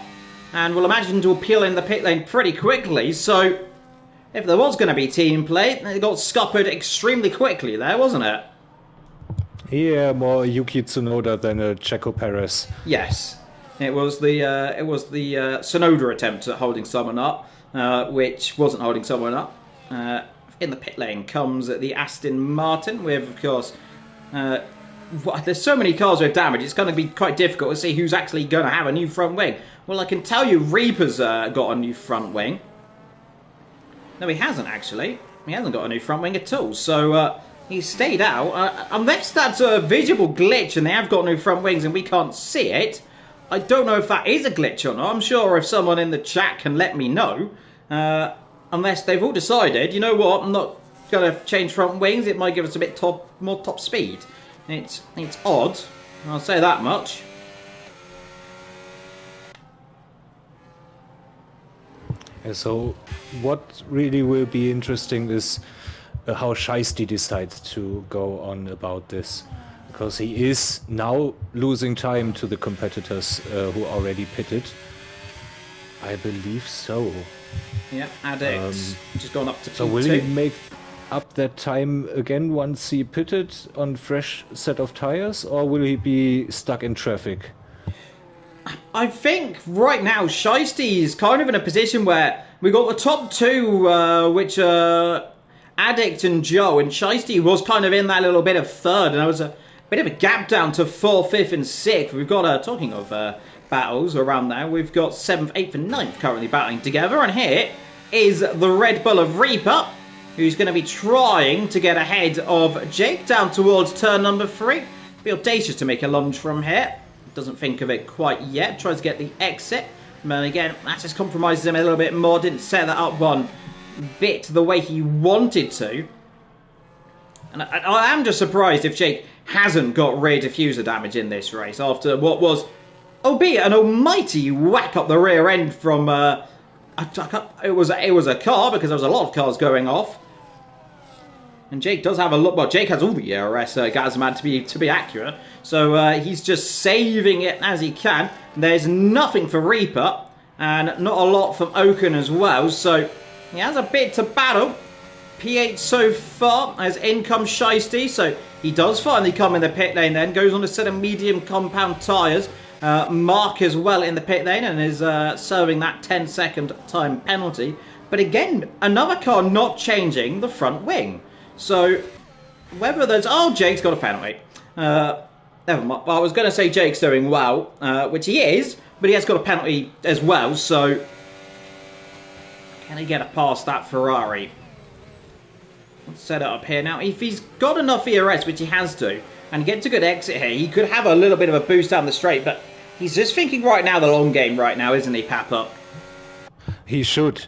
and we'll imagine to appeal in the pit lane pretty quickly, so if there was going to be team play, it got scuppered extremely quickly there, wasn't it? Yeah, more Yuki Tsunoda than a Checo Perez. Yes, it was the Tsunoda attempt at holding someone up. Which wasn't holding someone up. In the pit lane comes the Aston Martin with, of course, there's so many cars with damage, it's going to be quite difficult to see who's actually going to have a new front wing. Well, I can tell you Reaper's got a new front wing. No, he hasn't actually. He hasn't got a new front wing at all. So he stayed out. Unless that's a visible glitch and they have got new front wings and we can't see it. I don't know if that is a glitch or not. I'm sure if someone in the chat can let me know. Unless they've all decided, you know what, I'm not going to change front wings. It might give us a bit more top speed. It's odd. I'll say that much. So what really will be interesting is how Shiesty decides to go on about this. Because he is now losing time to the competitors who already pitted. I believe so. Yeah, Addict just gone up to P2. So will he make up that time again once he pitted on fresh set of tires, or will he be stuck in traffic? I think right now Shiesty is kind of in a position where we got the top two, which are Addict and Joe, and Shiesty was kind of in that little bit of third, and there was a bit of a gap down to 4th, 5th and 6th. We've got, talking of battles around there, we've got 7th, 8th and 9th currently battling together. And here is the Red Bull of Reaper, who's going to be trying to get ahead of Jake down towards turn number 3. Be audacious to make a lunge from here. Doesn't think of it quite yet. Tries to get the exit. But again, that just compromises him a little bit more. Didn't set that up one bit the way he wanted to. And I am just surprised if Jake hasn't got rear diffuser damage in this race after what was, albeit an almighty whack up the rear end from, it was a car because there was a lot of cars going off. And Jake does have a look, well, Jake has all the ERS Gazman to be accurate. So he's just saving it as he can. There's nothing for Reaper and not a lot from Ocon as well. So he has a bit to battle. P8 so far as in comes Shiesty, so he does finally come in the pit lane then, goes on a set of medium compound tyres. Mark as well in the pit lane and is serving that 10-second time penalty. But again, another car not changing the front wing. So whether there's... Oh, Jake's got a penalty. Never mind. Well, I was going to say Jake's doing well, which he is, but he has got a penalty as well, so... Can he get past that Ferrari? Let's set it up here now. If he's got enough ERS, which he has to, and gets a good exit here, he could have a little bit of a boost down the straight, but he's just thinking right now the long game right now, isn't he, Papa? He should.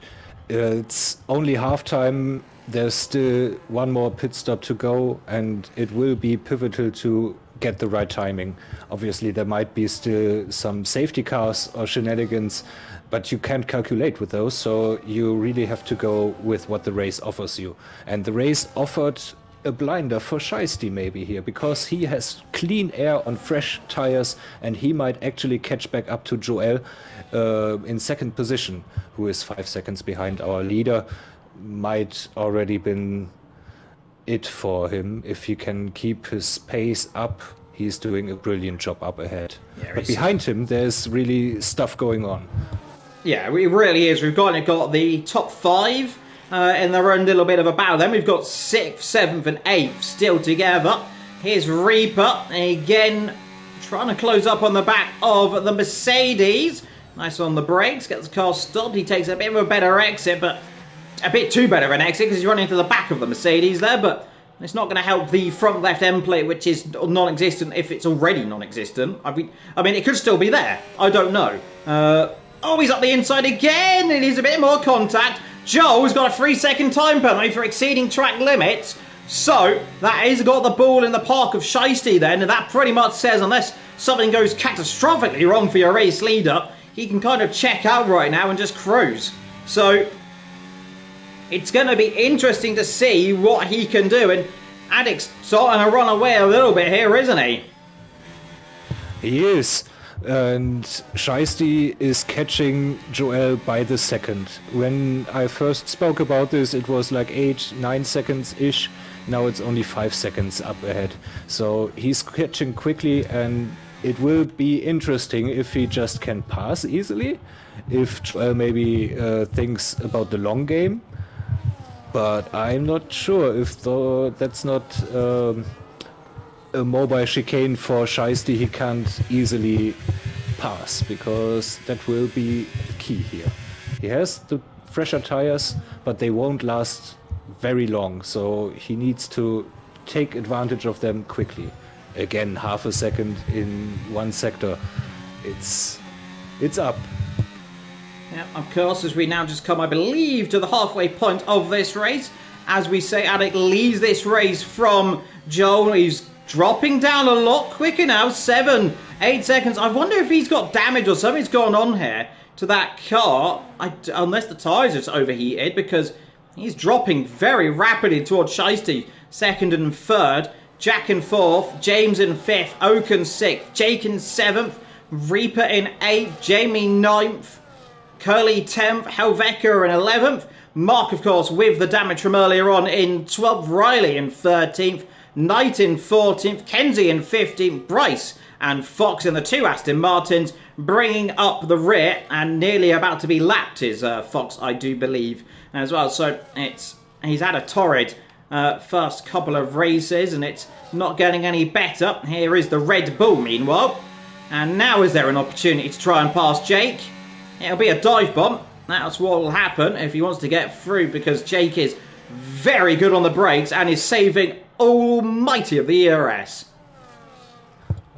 It's only halftime. There's still one more pit stop to go, and it will be pivotal to get the right timing. Obviously, there might be still some safety cars or shenanigans, but you can't calculate with those, so you really have to go with what the race offers you. And the race offered a blinder for Shiesty maybe here, because he has clean air on fresh tires, and he might actually catch back up to Joel in second position, who is 5 seconds behind our leader. Might already been it for him. If he can keep his pace up, he's doing a brilliant job up ahead. Yeah, but behind him, there's really stuff going on. Yeah, it really is. We've got the top 5 in their own little bit of a battle. Then we've got 6th, 7th and 8th still together. Here's Reaper, again, trying to close up on the back of the Mercedes. Nice on the brakes, gets the car stopped. He takes a bit of a better exit, but a bit too better of an exit because he's running into the back of the Mercedes there, but it's not going to help the front left end plate, which is non-existent if it's already non-existent. I mean, it could still be there. I don't know. Oh, he's up the inside again, and he's a bit more contact. Joel's got a 3-second time penalty for exceeding track limits. So, that has got the ball in the park of Shiesty then, and that pretty much says, unless something goes catastrophically wrong for your race leader, he can kind of check out right now and just cruise. So, it's going to be interesting to see what he can do. And Addict's starting to run away a little bit here, isn't he? He is. And Shiesty is catching Joel by the second. When I first spoke about this, it was like 8-9 seconds-ish. Now it's only 5 seconds up ahead. So he's catching quickly, and it will be interesting if he just can pass easily. If Joel maybe thinks about the long game. But I'm not sure if that's not a mobile chicane for Shiesty. He can't easily pass, because that will be key here. He has the fresher tires, but they won't last very long, so he needs to take advantage of them quickly. Again, half a second in one sector. It's up. Yeah, of course, as we now just come, I believe, to the halfway point of this race. As we say, Addict leads this race from Joel. He's dropping down a lot quicker now, 7-8 seconds. I wonder if he's got damage or something's gone on here to that car, unless the tyres just overheated, because he's dropping very rapidly towards Shiesty, 2nd and 3rd. Jack in 4th, James in 5th, Oak in 6th, Jake in 7th, Reaper in 8th, Jamie 9th, Curly 10th, Helveca in 11th, Mark, of course, with the damage from earlier on in 12th, Riley in 13th, Knight in 14th, Kenzie in 15th, Bryce and Fox in the 2 Aston Martins, bringing up the rear, and nearly about to be lapped is Fox, I do believe, as well. So he's had a torrid first couple of races, and it's not getting any better. Here is the Red Bull, meanwhile, and now is there an opportunity to try and pass Jake? It'll be a dive bomb. That's what will happen if he wants to get through, because Jake is very good on the brakes and is saving almighty of the ERS.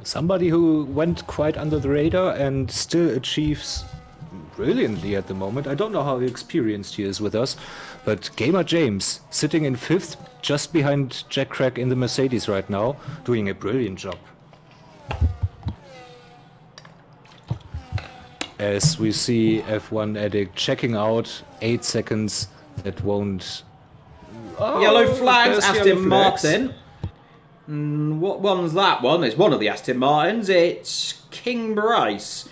Somebody who went quite under the radar and still achieves brilliantly at the moment. I don't know how experienced he is with us, but Gamer James, sitting in 5th, just behind Jack Crack in the Mercedes right now, doing a brilliant job. As we see F1 Addict checking out, 8 seconds, that won't... Oh, yellow flags, Aston Martin. What one's that one? It's one of the Aston Martins. It's King Bryce.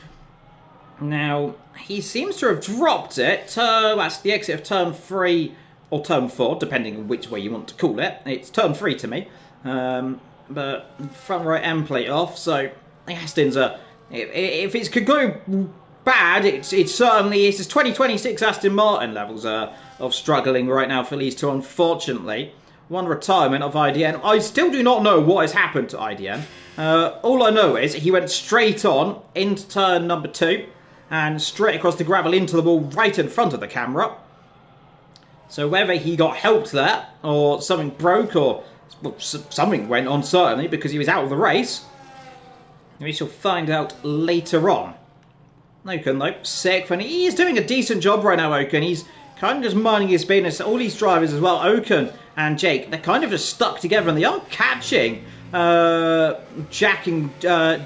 Now, he seems to have dropped it. That's the exit of turn 3 or turn 4, depending on which way you want to call it. It's turn 3 to me. But front right end plate off, so the Astons are... If it could go bad, it's certainly... It's 2026 Aston Martin levels of struggling right now for these two, unfortunately. One retirement of IDN. I still do not know what has happened to IDN. All I know is he went straight on into turn number 2 and straight across the gravel into the wall right in front of the camera. So whether he got helped there, or something broke, or well, something went on certainly, because he was out of the race, we shall find out later on. Oken, though, 6th, and he is doing a decent job right now, Oken. He's kind of just minding his business. All these drivers as well, Oken and Jake, they're kind of just stuck together, and they are catching Jack and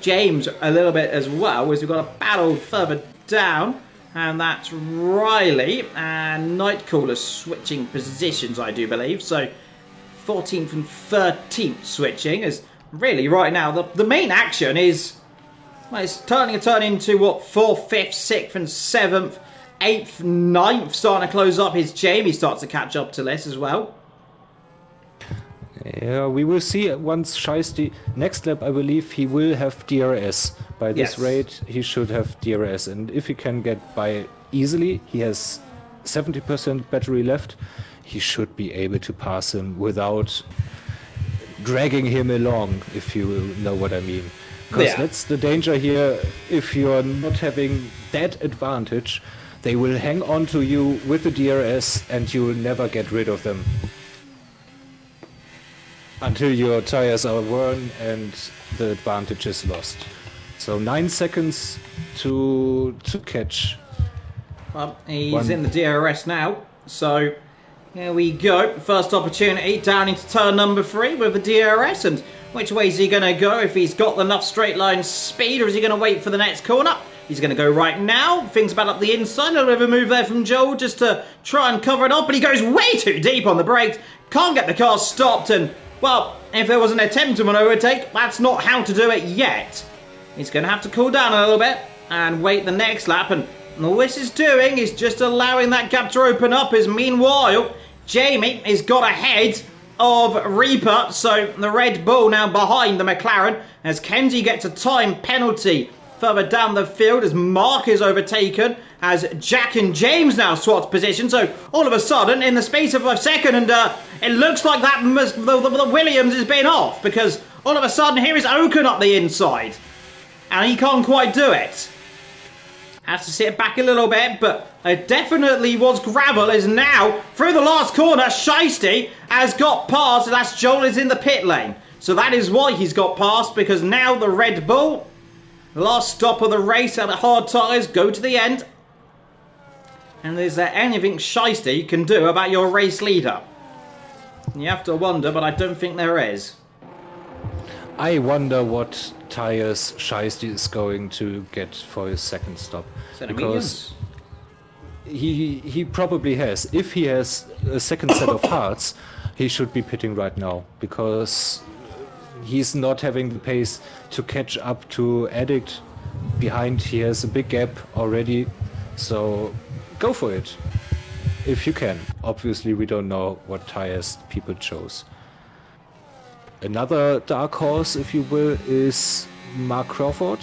James a little bit as well, as we've got a battle further down, and that's Riley and Nightcaller switching positions, I do believe. So 14th and 13th switching, as really right now the main action is, well, it's turning into what, 4th, 5th, 6th and 7th, 8th, 9th starting to close up. His Jamie starts to catch up to this as well. Yeah, we will see once Shiesty next lap. I believe he will have DRS. By this rate, he should have DRS, and if he can get by easily, he has 70% battery left. He should be able to pass him without dragging him along, if you know what I mean. Because that's the danger here. If you're not having that advantage, they will hang on to you with the DRS, and you will never get rid of them until your tires are worn and the advantage is lost. So 9 seconds to catch. Well, he's in the DRS now, so here we go. First opportunity down into turn number 3 with the DRS, and which way is he going to go? If he's got enough straight line speed, or is he going to wait for the next corner? He's going to go right now. Things about up the inside. A little bit of a move there from Joel just to try and cover it up, but he goes way too deep on the brakes. Can't get the car stopped, and well, if there was an attempt to an overtake, that's not how to do it yet. He's going to have to cool down a little bit and wait the next lap, and all this is doing is just allowing that gap to open up, as meanwhile Jamie has got ahead of Reaper, so the Red Bull now behind the McLaren, as Kenzie gets a time penalty further down the field, as Mark is overtaken, as Jack and James now swap position. So all of a sudden, in the space of a second, and it looks like that the Williams has been off, because all of a sudden here is Oken up the inside, and he can't quite do it. Has to sit back a little bit, but it definitely was gravel. Is now through the last corner. Shiesty has got past, and that's Joel is in the pit lane. So that is why he's got past, because now the Red Bull, last stop of the race at the hard tyres, go to the end. And is there anything Shiesty can do about your race leader? You have to wonder, but I don't think there is. I wonder what tires Shiesty is going to get for his second stop. Because he probably has. If he has a second set of hards, he should be pitting right now, because he's not having the pace to catch up to Addict. Behind, he has a big gap already, so go for it if you can. Obviously, we don't know what tires people chose. Another dark horse, if you will, is Mark Crawford.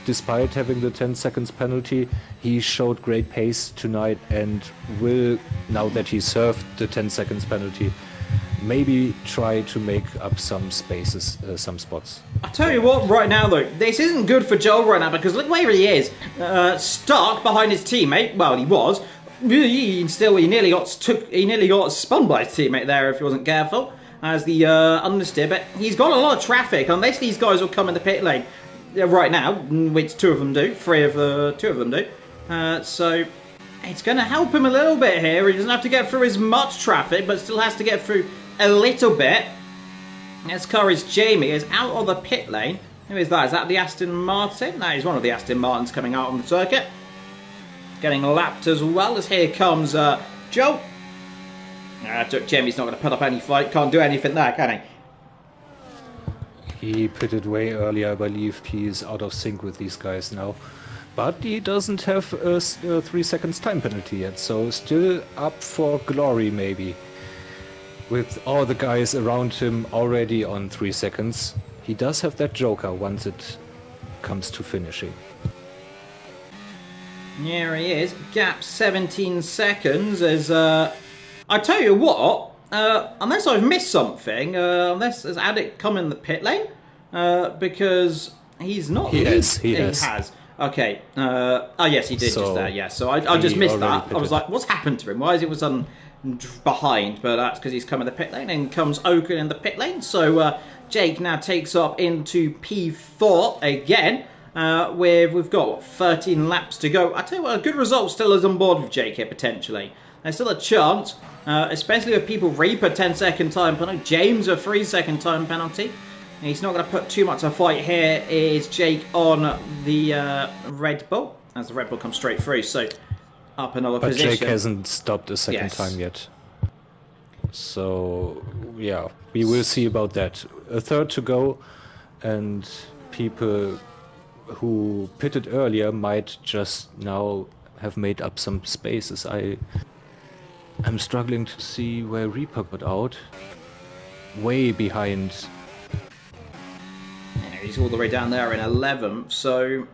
Despite having the 10 seconds penalty, he showed great pace tonight, and will, now that he served the 10 seconds penalty, maybe try to make up some spaces, some spots. I tell you what, right now though, this isn't good for Joel right now, because look where he is, stuck behind his teammate. Well, he was. He nearly got spun by his teammate there if he wasn't careful, as the understeer. But he's got a lot of traffic, unless these guys will come in the pit lane right now, which two of them do. Two of them do. So it's going to help him a little bit here. He doesn't have to get through as much traffic, but still has to get through a little bit. As car is Jamie is out of the pit lane. Who is that? Is that the Aston Martin? That is one of the Aston Martins coming out on the circuit. Getting lapped as well, as here comes Joe. Jamie's not going to put up any fight. Can't do anything there, can he? He pitted way earlier. I believe he's out of sync with these guys now. But he doesn't have a 3 seconds time penalty yet, so still up for glory maybe. With all the guys around him already on 3 seconds, he does have that joker once it comes to finishing. Here he is, gap 17 seconds as, I tell you what, unless I've missed something, unless there's Addict come in the pit lane, because he's not... He has. Okay, oh yes, he did just there, yes. So I just missed that. I was like, what's happened to him? Why is it all of a sudden behind, but that's because he's come in the pit lane, and comes Oaken in the pit lane. So Jake now takes up into P4 again. We've got what, 13 laps to go. I tell you what, a good result still is on board with Jake here potentially. There's still a chance, especially with people Reaper 10-second time penalty, James a 3-second time penalty. And he's not going to put too much of a fight here. Is Jake on the Red Bull as the Red Bull comes straight through? So up another position. But Jake hasn't stopped a second time yet. So yeah, we will see about that. A third to go, and people who pitted earlier might just now have made up some spaces. I'm struggling to see where Reaper got out. Way behind. Yeah, he's all the way down there in 11th, so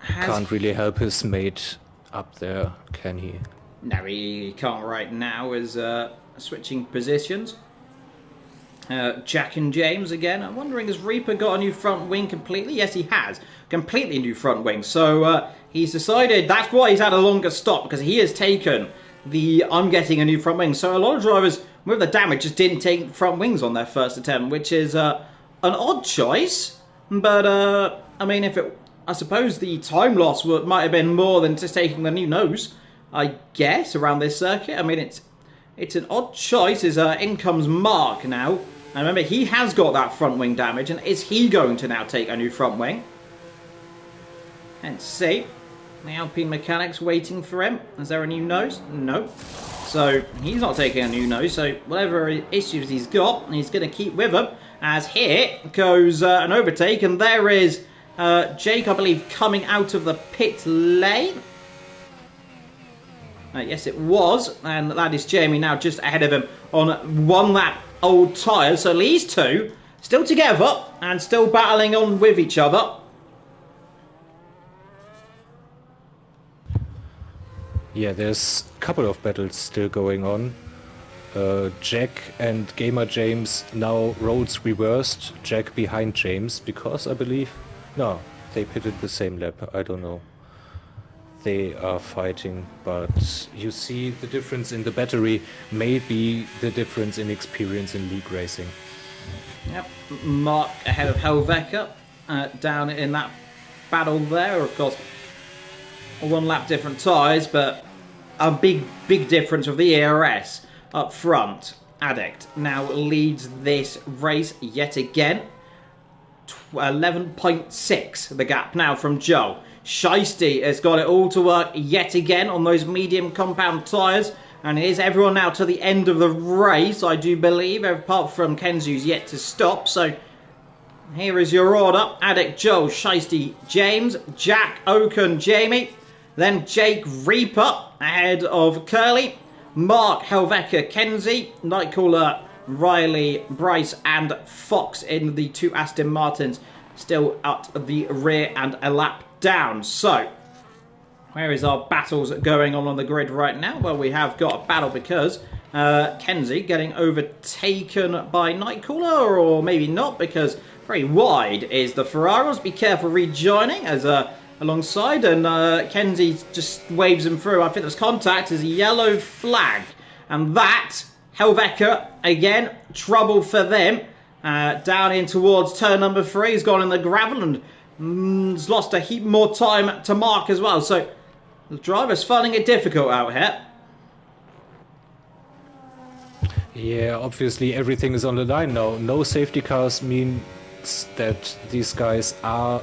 can't really help his mate up there, can he? No, he can't right now. Is switching positions. Jack and James again. I'm wondering, has Reaper got a new front wing completely? Yes, he has. Completely new front wing. So he's decided that's why he's had a longer stop, because he has taken the I'm getting a new front wing. So a lot of drivers with the damage just didn't take front wings on their first attempt, which is an odd choice. But I mean, I suppose the time loss might have been more than just taking the new nose, I guess, around this circuit. I mean, it's an odd choice. In comes Mark now. And remember, he has got that front wing damage, and is he going to now take a new front wing? Let's see. The Alpine mechanics waiting for him. Is there a new nose? No. So he's not taking a new nose. So whatever issues he's got, he's going to keep with him. As here goes an overtake, and there is Jake, I believe, coming out of the pit lane. Yes, it was, and that is Jamie now just ahead of him on one lap old tyre. So these two still together and still battling on with each other. Yeah, there's a couple of battles still going on. Jack and Gamer James, now roles reversed. Jack behind James, because I believe... No, they pitted the same lap, I don't know. They are fighting, but you see the difference in the battery may be the difference in experience in league racing. Yep, Mark ahead of Helveca down in that battle there. Of course, one lap different tyres, but a big difference with the ERS up front. Addict now leads this race yet again. 11.6 the gap now from Joe. Shiesty has got it all to work yet again on those medium compound tyres. And here's everyone now to the end of the race, I do believe, apart from Kenzu, who's yet to stop. So here is your order. Addict, Joe, Shiesty, James, Jack, Oaken, Jamie. Then Jake, Reaper ahead of Curly. Mark, Helveca, Kenzie. Nightcaller, Riley, Bryce and Fox in the two Aston Martins. Still at the rear and a lap down. So, where is our battles going on the grid right now? Well, we have got a battle because Kenzie getting overtaken by Nightcaller, or maybe not, because very wide is the Ferraris. Be careful rejoining as alongside, and Kenzie just waves him through. I think there's contact as a yellow flag, and that Helveca again, trouble for them. Down in towards turn number 3, he's gone in the gravel and has lost a heap more time to Mark as well. So the driver's finding it difficult out here. Yeah, obviously everything is on the line now. No safety cars means that these guys are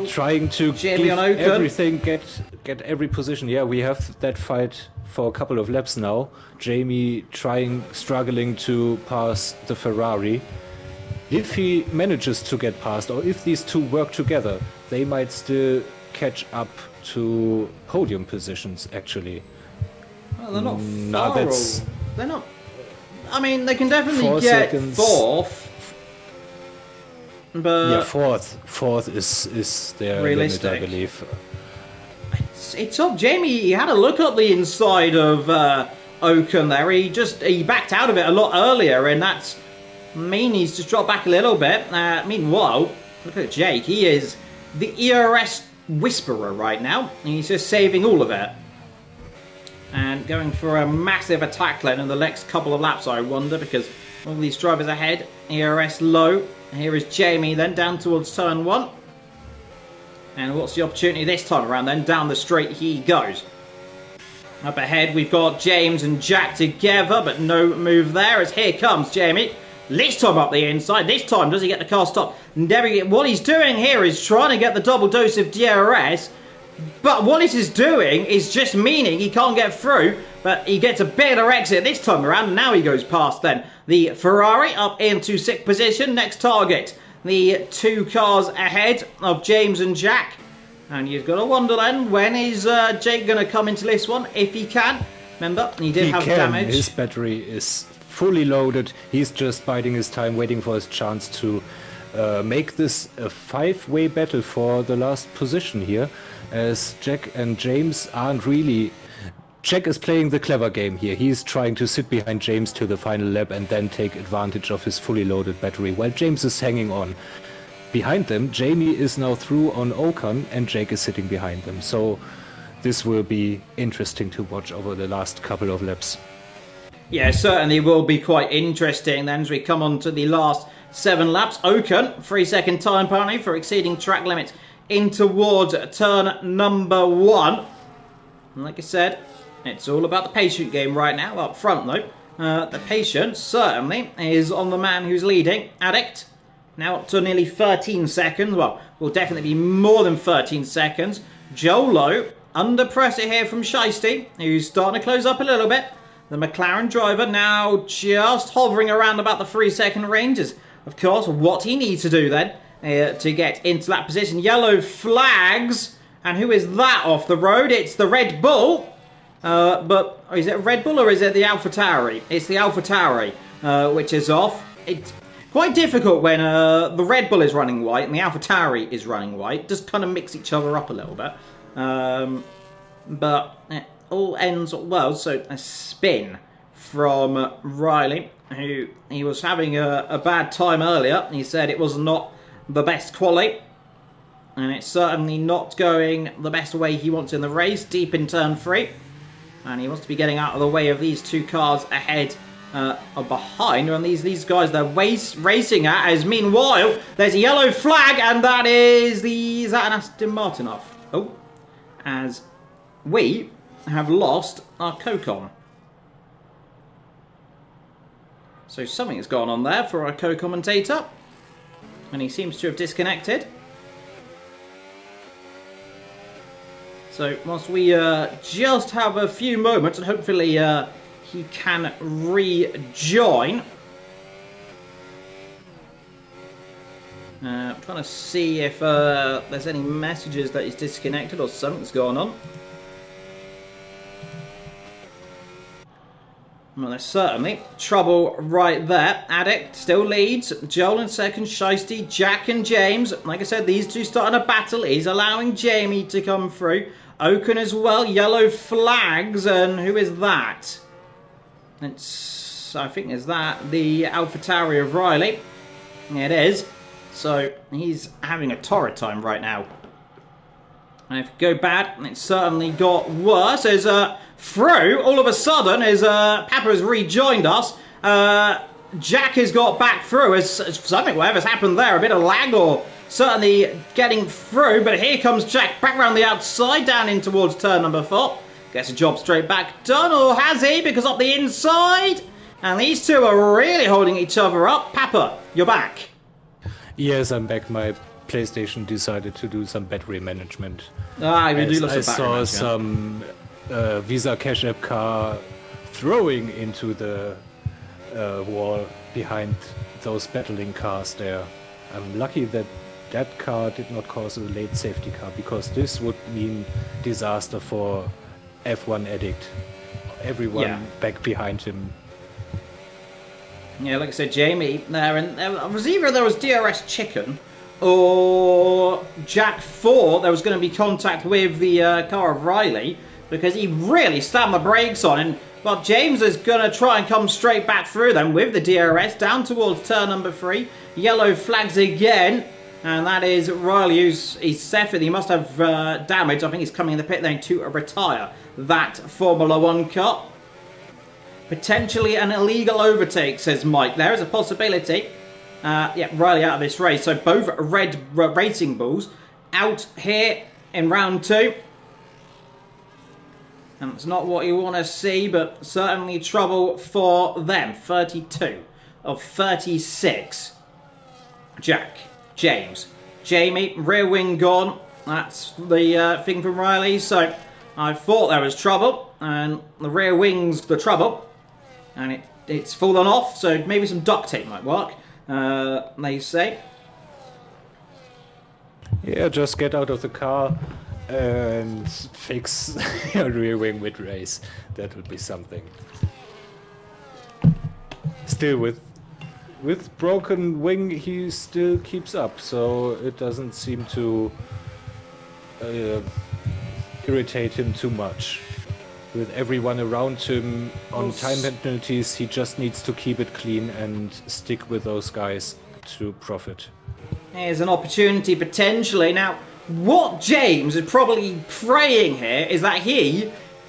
trying to give everything, get every position. Yeah, we have that fight for a couple of laps now. Jamie struggling to pass the Ferrari. If he manages to get past, or if these two work together, they might still catch up to podium positions, actually. Well, they're not they're not... I mean, they can definitely get fourth. But yeah, fourth is their limit, I believe. It's up. Jamie, he had a look up the inside of Oaken there. He backed out of it a lot earlier, and that's he's just dropped back a little bit. Meanwhile, look at Jake. He is the ERS whisperer right now, and he's just saving all of it. And going for a massive attack lane in the next couple of laps, I wonder, because all these drivers ahead, ERS low. Here is Jamie then down towards turn 1. And what's the opportunity this time around then? Down the straight he goes. Up ahead we've got James and Jack together, but no move there as here comes Jamie. This time up the inside. This time does he get the car stopped? What he's doing here is trying to get the double dose of DRS. But what this is doing is just meaning he can't get through, but he gets a better exit this time around, and now he goes past then. The Ferrari up into 6th position, next target. The 2 cars ahead of James and Jack. And you've got to wonder then, when is Jake going to come into this one, if he can? Remember, he did have damage. His battery is fully loaded. He's just biding his time, waiting for his chance to make this a 5-way battle for the last position here, as Jack and James aren't really... Jack is playing the clever game here. He's trying to sit behind James to the final lap and then take advantage of his fully loaded battery, while James is hanging on. Behind them, Jamie is now through on Ocon and Jake is sitting behind them. So this will be interesting to watch over the last couple of laps. Yeah, certainly will be quite interesting then as we come on to the last 7 laps. Ocon, 3-second time penalty for exceeding track limits in towards turn number 1. And like I said, it's all about the patient game right now. Up front though, the patience certainly is on the man who's leading, Addict. Now up to nearly 13 seconds. Well, will definitely be more than 13 seconds. Jolo under pressure here from Shiesty, who's starting to close up a little bit. The McLaren driver now just hovering around about the 3-second ranges. Of course, what he needs to do then to get into that position. Yellow flags. And who is that off the road? It's the Red Bull. But is it Red Bull or is it the AlphaTauri? It's the AlphaTauri, which is off. It's quite difficult when the Red Bull is running white and the AlphaTauri is running white. Just kind of mix each other up a little bit. But it all ends well. So a spin from Riley, who he was having a bad time earlier. He said it was not the best quali. And it's certainly not going the best way he wants in the race. Deep in turn 3. And he wants to be getting out of the way of these 2 cars ahead or behind. And these guys they're racing at, as meanwhile there's a yellow flag, and that is is that an Aston Martin off? Oh, as we have lost our co-com. So something has gone on there for our co-commentator, and he seems to have disconnected. So whilst we just have a few moments, and hopefully he can rejoin. I'm trying to see if there's any messages that he's disconnected or something's going on. Well, there's certainly trouble right there. Addict still leads. Joel in second. Shiesty, Jack and James. Like I said, these 2 starting a battle. He's allowing Jamie to come through. Ocon as well. Yellow flags. And who is that? I think is that the AlphaTauri of Riley. It is. So he's having a torrid time right now. And if it go bad, it certainly got worse. As through, all of a sudden, as Papa has rejoined us, Jack has got back through. As something, whatever's happened there, a bit of lag or certainly getting through. But here comes Jack back around the outside, down in towards turn number 4. Gets a job straight back done, or has he? Because up the inside, and these 2 are really holding each other up. Papa, you're back. Yes, I'm back. My PlayStation decided to do some battery management. Ah, we do love some battery management. I saw some Visa Cash App car throwing into the wall behind those battling cars there. I'm lucky that that car did not cause a late safety car, because this would mean disaster for F1 Addict. Everyone back behind him. Yeah, like I said, Jamie there, and it was either there was DRS Chicken or Jack thought there was going to be contact with the car of Riley, because he really slammed the brakes on, and well, James is going to try and come straight back through them with the DRS down towards turn number 3. Yellow flags again, And that is Riley, he's suffered. He must have damage. I think he's coming in the pit lane to retire that Formula 1 car. Potentially an illegal overtake, says Mike. There is a possibility. Yeah, Riley out of this race. So both red Racing Bulls out here in round 2. And it's not what you want to see, but certainly trouble for them. 32 of 36. Jack, James, Jamie, rear wing gone. That's the thing from Riley. So I thought there was trouble, and the rear wing's the trouble. And it's fallen off, so maybe some duct tape might work, they say. Yeah, just get out of the car and fix your rear wing mid-race. That would be something. Still, with broken wing, he still keeps up, so it doesn't seem to irritate him too much. With everyone around him on time penalties, he just needs to keep it clean and stick with those guys to profit. Here's an opportunity potentially. Now, what James is probably praying here is that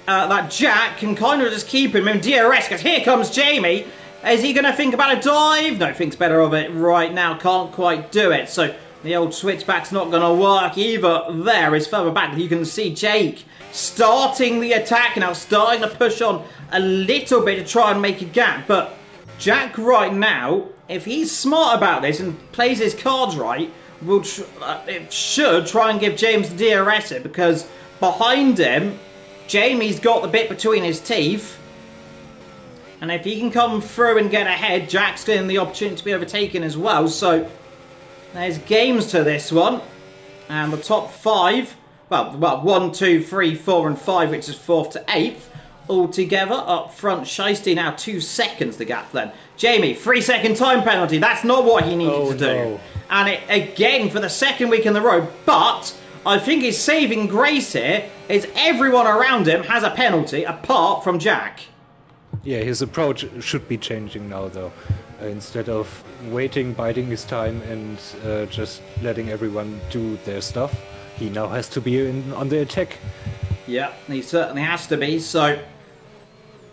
that Jack can kind of just keep him in DRS, because here comes Jamie. Is he going to think about a dive? No, thinks better of it right now. Can't quite do it. So the old switchback's not going to work either. There is further back. You can see Jake starting the attack now, starting to push on a little bit to try and make a gap. But Jack right now, if he's smart about this and plays his cards right, it should try and give James the DRS it, because behind him, Jamie's got the bit between his teeth. And if he can come through and get ahead, Jack's getting the opportunity to be overtaken as well. So there's games to this one. And the top 5, well 1, 2, 3, 4 and 5, which is 4th to 8th, all together up front. Shiesty now 2 seconds the gap then. Jamie, 3-second time penalty. That's not what he needed to do. No. And it again for the 2nd week in the row. But I think his saving grace here is everyone around him has a penalty apart from Jack. Yeah, his approach should be changing now, though. Instead of waiting, biding his time, and just letting everyone do their stuff, he now has to be on the attack. Yeah, he certainly has to be. So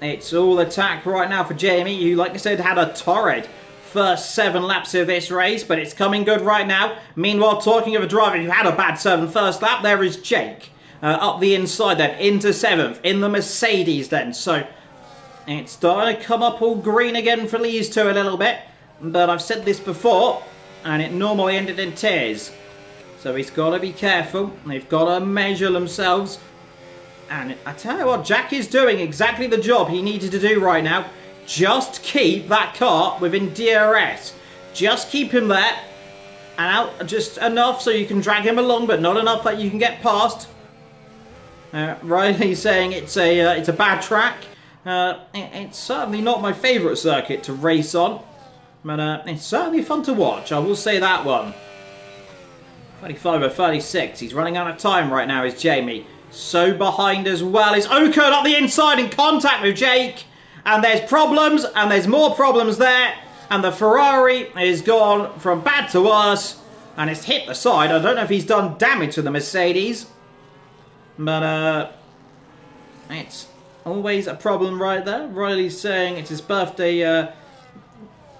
it's all attack right now for Jamie, who, like I said, had a torrid first 7 laps of this race, but it's coming good right now. Meanwhile, talking of a driver who had a bad first lap, there is Jake up the inside then, into 7th, in the Mercedes then. So it's starting to come up all green again for these two a little bit. But I've said this before, and it normally ended in tears. So he's got to be careful. They've got to measure themselves. And I tell you what, Jack is doing exactly the job he needed to do right now. Just keep that car within DRS. Just keep him there. And out just enough so you can drag him along, but not enough that you can get past. Riley's saying it's a bad track. It's certainly not my favourite circuit to race on, but it's certainly fun to watch, I will say that one. 35 or 36, he's running out of time right now, is Jamie. So behind as well is Ocon up the inside in contact with Jake, and there's problems, and there's more problems there, and the Ferrari is gone from bad to worse, and it's hit the side. I don't know if he's done damage to the Mercedes, but it's always a problem right there. Riley's saying it's his birthday,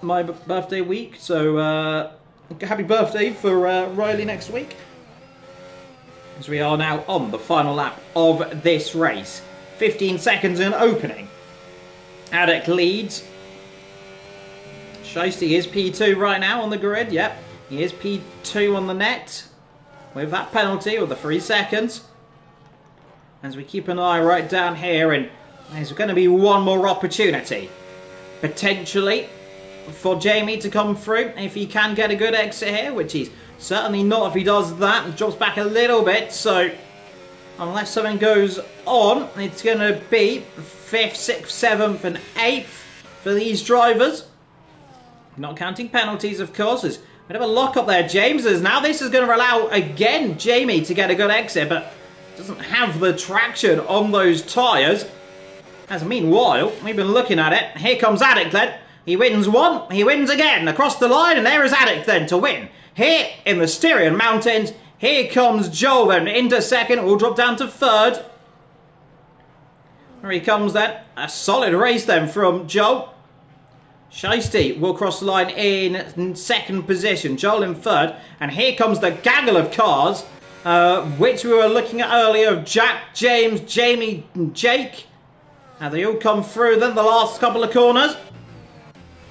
my birthday week, so happy birthday for Riley next week. As we are now on the final lap of this race. 15 seconds in opening. Addict leads. Shiesty is P2 right now on the grid, yep. He is P2 on the net. With that penalty, with the 3 seconds. As we keep an eye right down here, and there's going to be one more opportunity, potentially, for Jamie to come through, if he can get a good exit here, which he's certainly not if he does that, and drops back a little bit. So unless something goes on, it's going to be 5th, 6th, 7th and 8th for these drivers. Not counting penalties, of course. There's a bit of a lock up there. James is now, this is going to allow again Jamie to get a good exit, but doesn't have the traction on those tyres. As meanwhile, we've been looking at it. Here comes Addict then. He wins one, he wins again, across the line, and there is Addict then to win. Here in the Styrian Mountains, here comes Joel then into second, will drop down to third. Here he comes then, a solid race then from Joel. Shiesty will cross the line in second position, Joel in third, and here comes the gaggle of cars, which we were looking at earlier, of Jack, James, Jamie, and Jake. Now they all come through then the last couple of corners,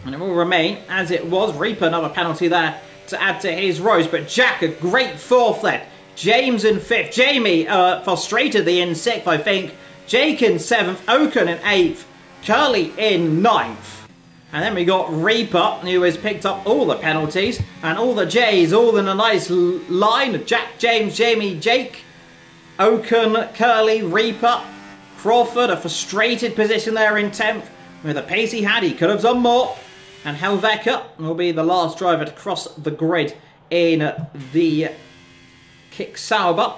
and it will remain as it was. Reaper, another penalty there to add to his rows, but Jack a great fourth then. James in fifth, Jamie frustratedly in sixth, I think. Jake in seventh, Oaken in eighth, Curly in ninth. And then we got Reaper, who has picked up all the penalties and all the J's, all in a nice line. Jack, James, Jamie, Jake, Oaken, Curly, Reaper, Crawford, a frustrated position there in 10th. With the pace he had, he could have done more. And Helveka will be the last driver to cross the grid in the Kick Sauber.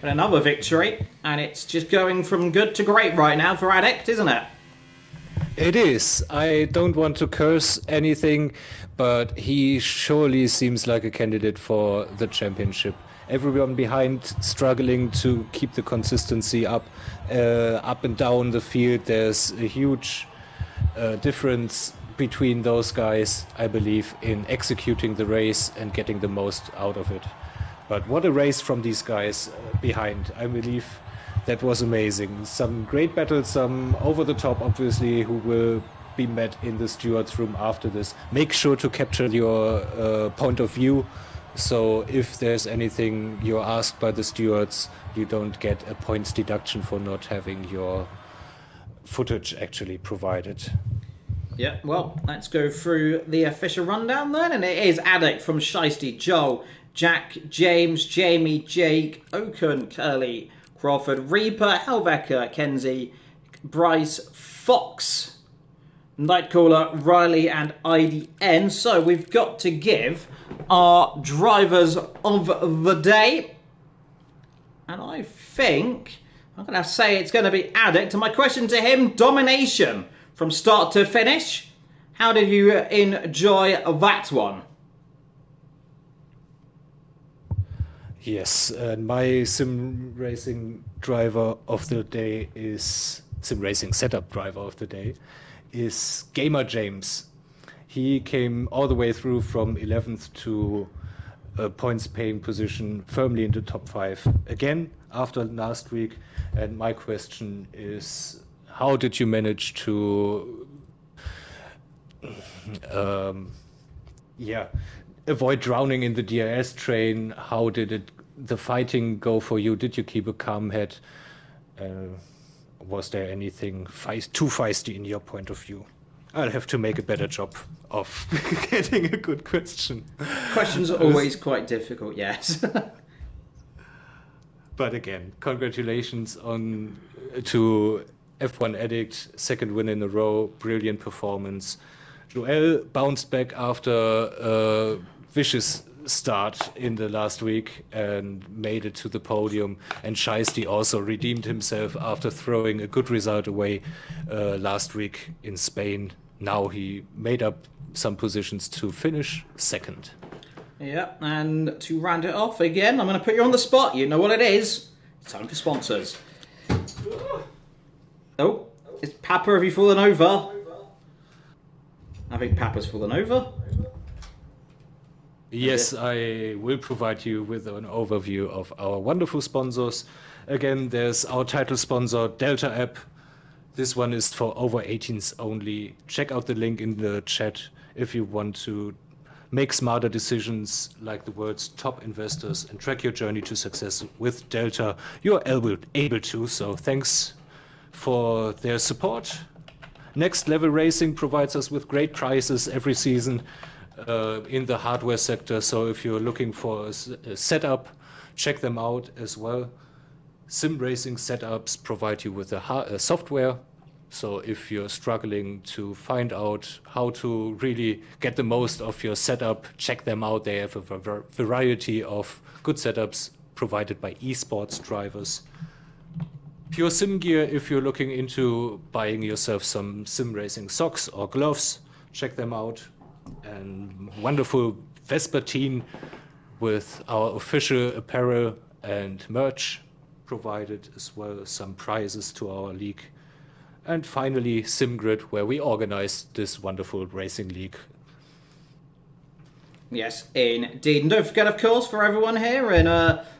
But another victory, and it's just going from good to great right now for Addict, isn't it? It is. I don't want to curse anything, but he surely seems like a candidate for the championship. Everyone behind struggling to keep the consistency up and down the field. There's a huge difference between those guys, I believe, in executing the race and getting the most out of it. But what a race from these guys behind. I believe that was amazing. Some great battles, some over the top, obviously, who will be met in the stewards' room after this. Make sure to capture your point of view. So if there's anything you're asked by the stewards, you don't get a points deduction for not having your footage actually provided. Yeah, well, let's go through the official rundown then. And it is Addict from Shiesty, Joel, Jack, James, Jamie, Jake, Oaken, Curly, Crawford, Reaper, Helveka, Kenzie, Bryce, Fox, Nightcaller, Riley, and IDN. So we've got to give our drivers of the day. And I think I'm going to say it's going to be Addict. And my question to him, domination from start to finish. How did you enjoy that one? Yes, and my sim racing driver of the day is sim racing setup driver of the day is Gamer James. He came all the way through from 11th to a points paying position firmly in the top 5 again after last week. And my question is, how did you manage to avoid drowning in the DRS train? How did the fighting go for you? Did you keep a calm head? Was there anything too feisty in your point of view? I'll have to make a better job of getting a good question. Questions are always quite difficult, yes. But again, congratulations to F1 Addict, second win in a row, brilliant performance. Joel bounced back after a vicious start in the last week and made it to the podium. And Shiesty also redeemed himself after throwing a good result away last week in Spain. Now he made up some positions to finish second. Yeah, and to round it off again, I'm going to put you on the spot. You know what it is. It's time for sponsors. Oh, is Papa, have you fallen over? I think Papa's fallen over. Yes, I will provide you with an overview of our wonderful sponsors. Again, there's our title sponsor, Delta.app. This one is for over 18s only. Check out the link in the chat if you want to make smarter decisions like the world's top investors and track your journey to success with Delta. You're able to, so thanks for their support. Next Level Racing provides us with great prizes every season in the hardware sector. So if you're looking for a setup, check them out as well. Sim racing setups provide you with a software. So if you're struggling to find out how to really get the most of your setup, check them out. They have a variety of good setups provided by esports drivers. Pure Sim Gear, if you're looking into buying yourself some sim racing socks or gloves, check them out. And wonderful Vespa team with our official apparel and merch provided, as well as some prizes to our league. And finally, SimGrid, where we organized this wonderful racing league. Yes, indeed. And don't forget, of course, for everyone here in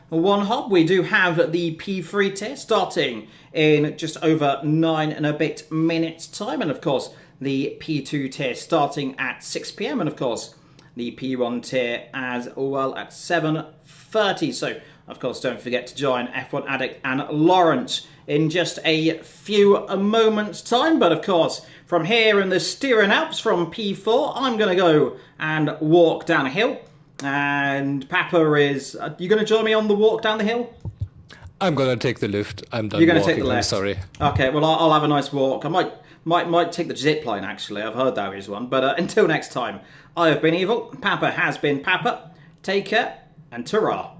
One Hub, we do have the P3 tier starting in just over 9 and a bit minutes time. And of course, the P2 tier starting at 6 p.m. And of course, the P1 tier as well at 7:30. So, of course, don't forget to join F1 Addict and Lawrence in just a few moments' time. But of course, from here in the Styrian Alps from P4, I'm going to go and walk down a hill. And Papa is... you going to join me on the walk down the hill? I'm going to take the lift. I'm done You're going to walking, take the lift? I'm sorry. Okay, well, I'll have a nice walk. I might take the zip line, actually. I've heard there is one. But until next time, I have been Evil. Papa has been Papa. Take care, and ta-ra.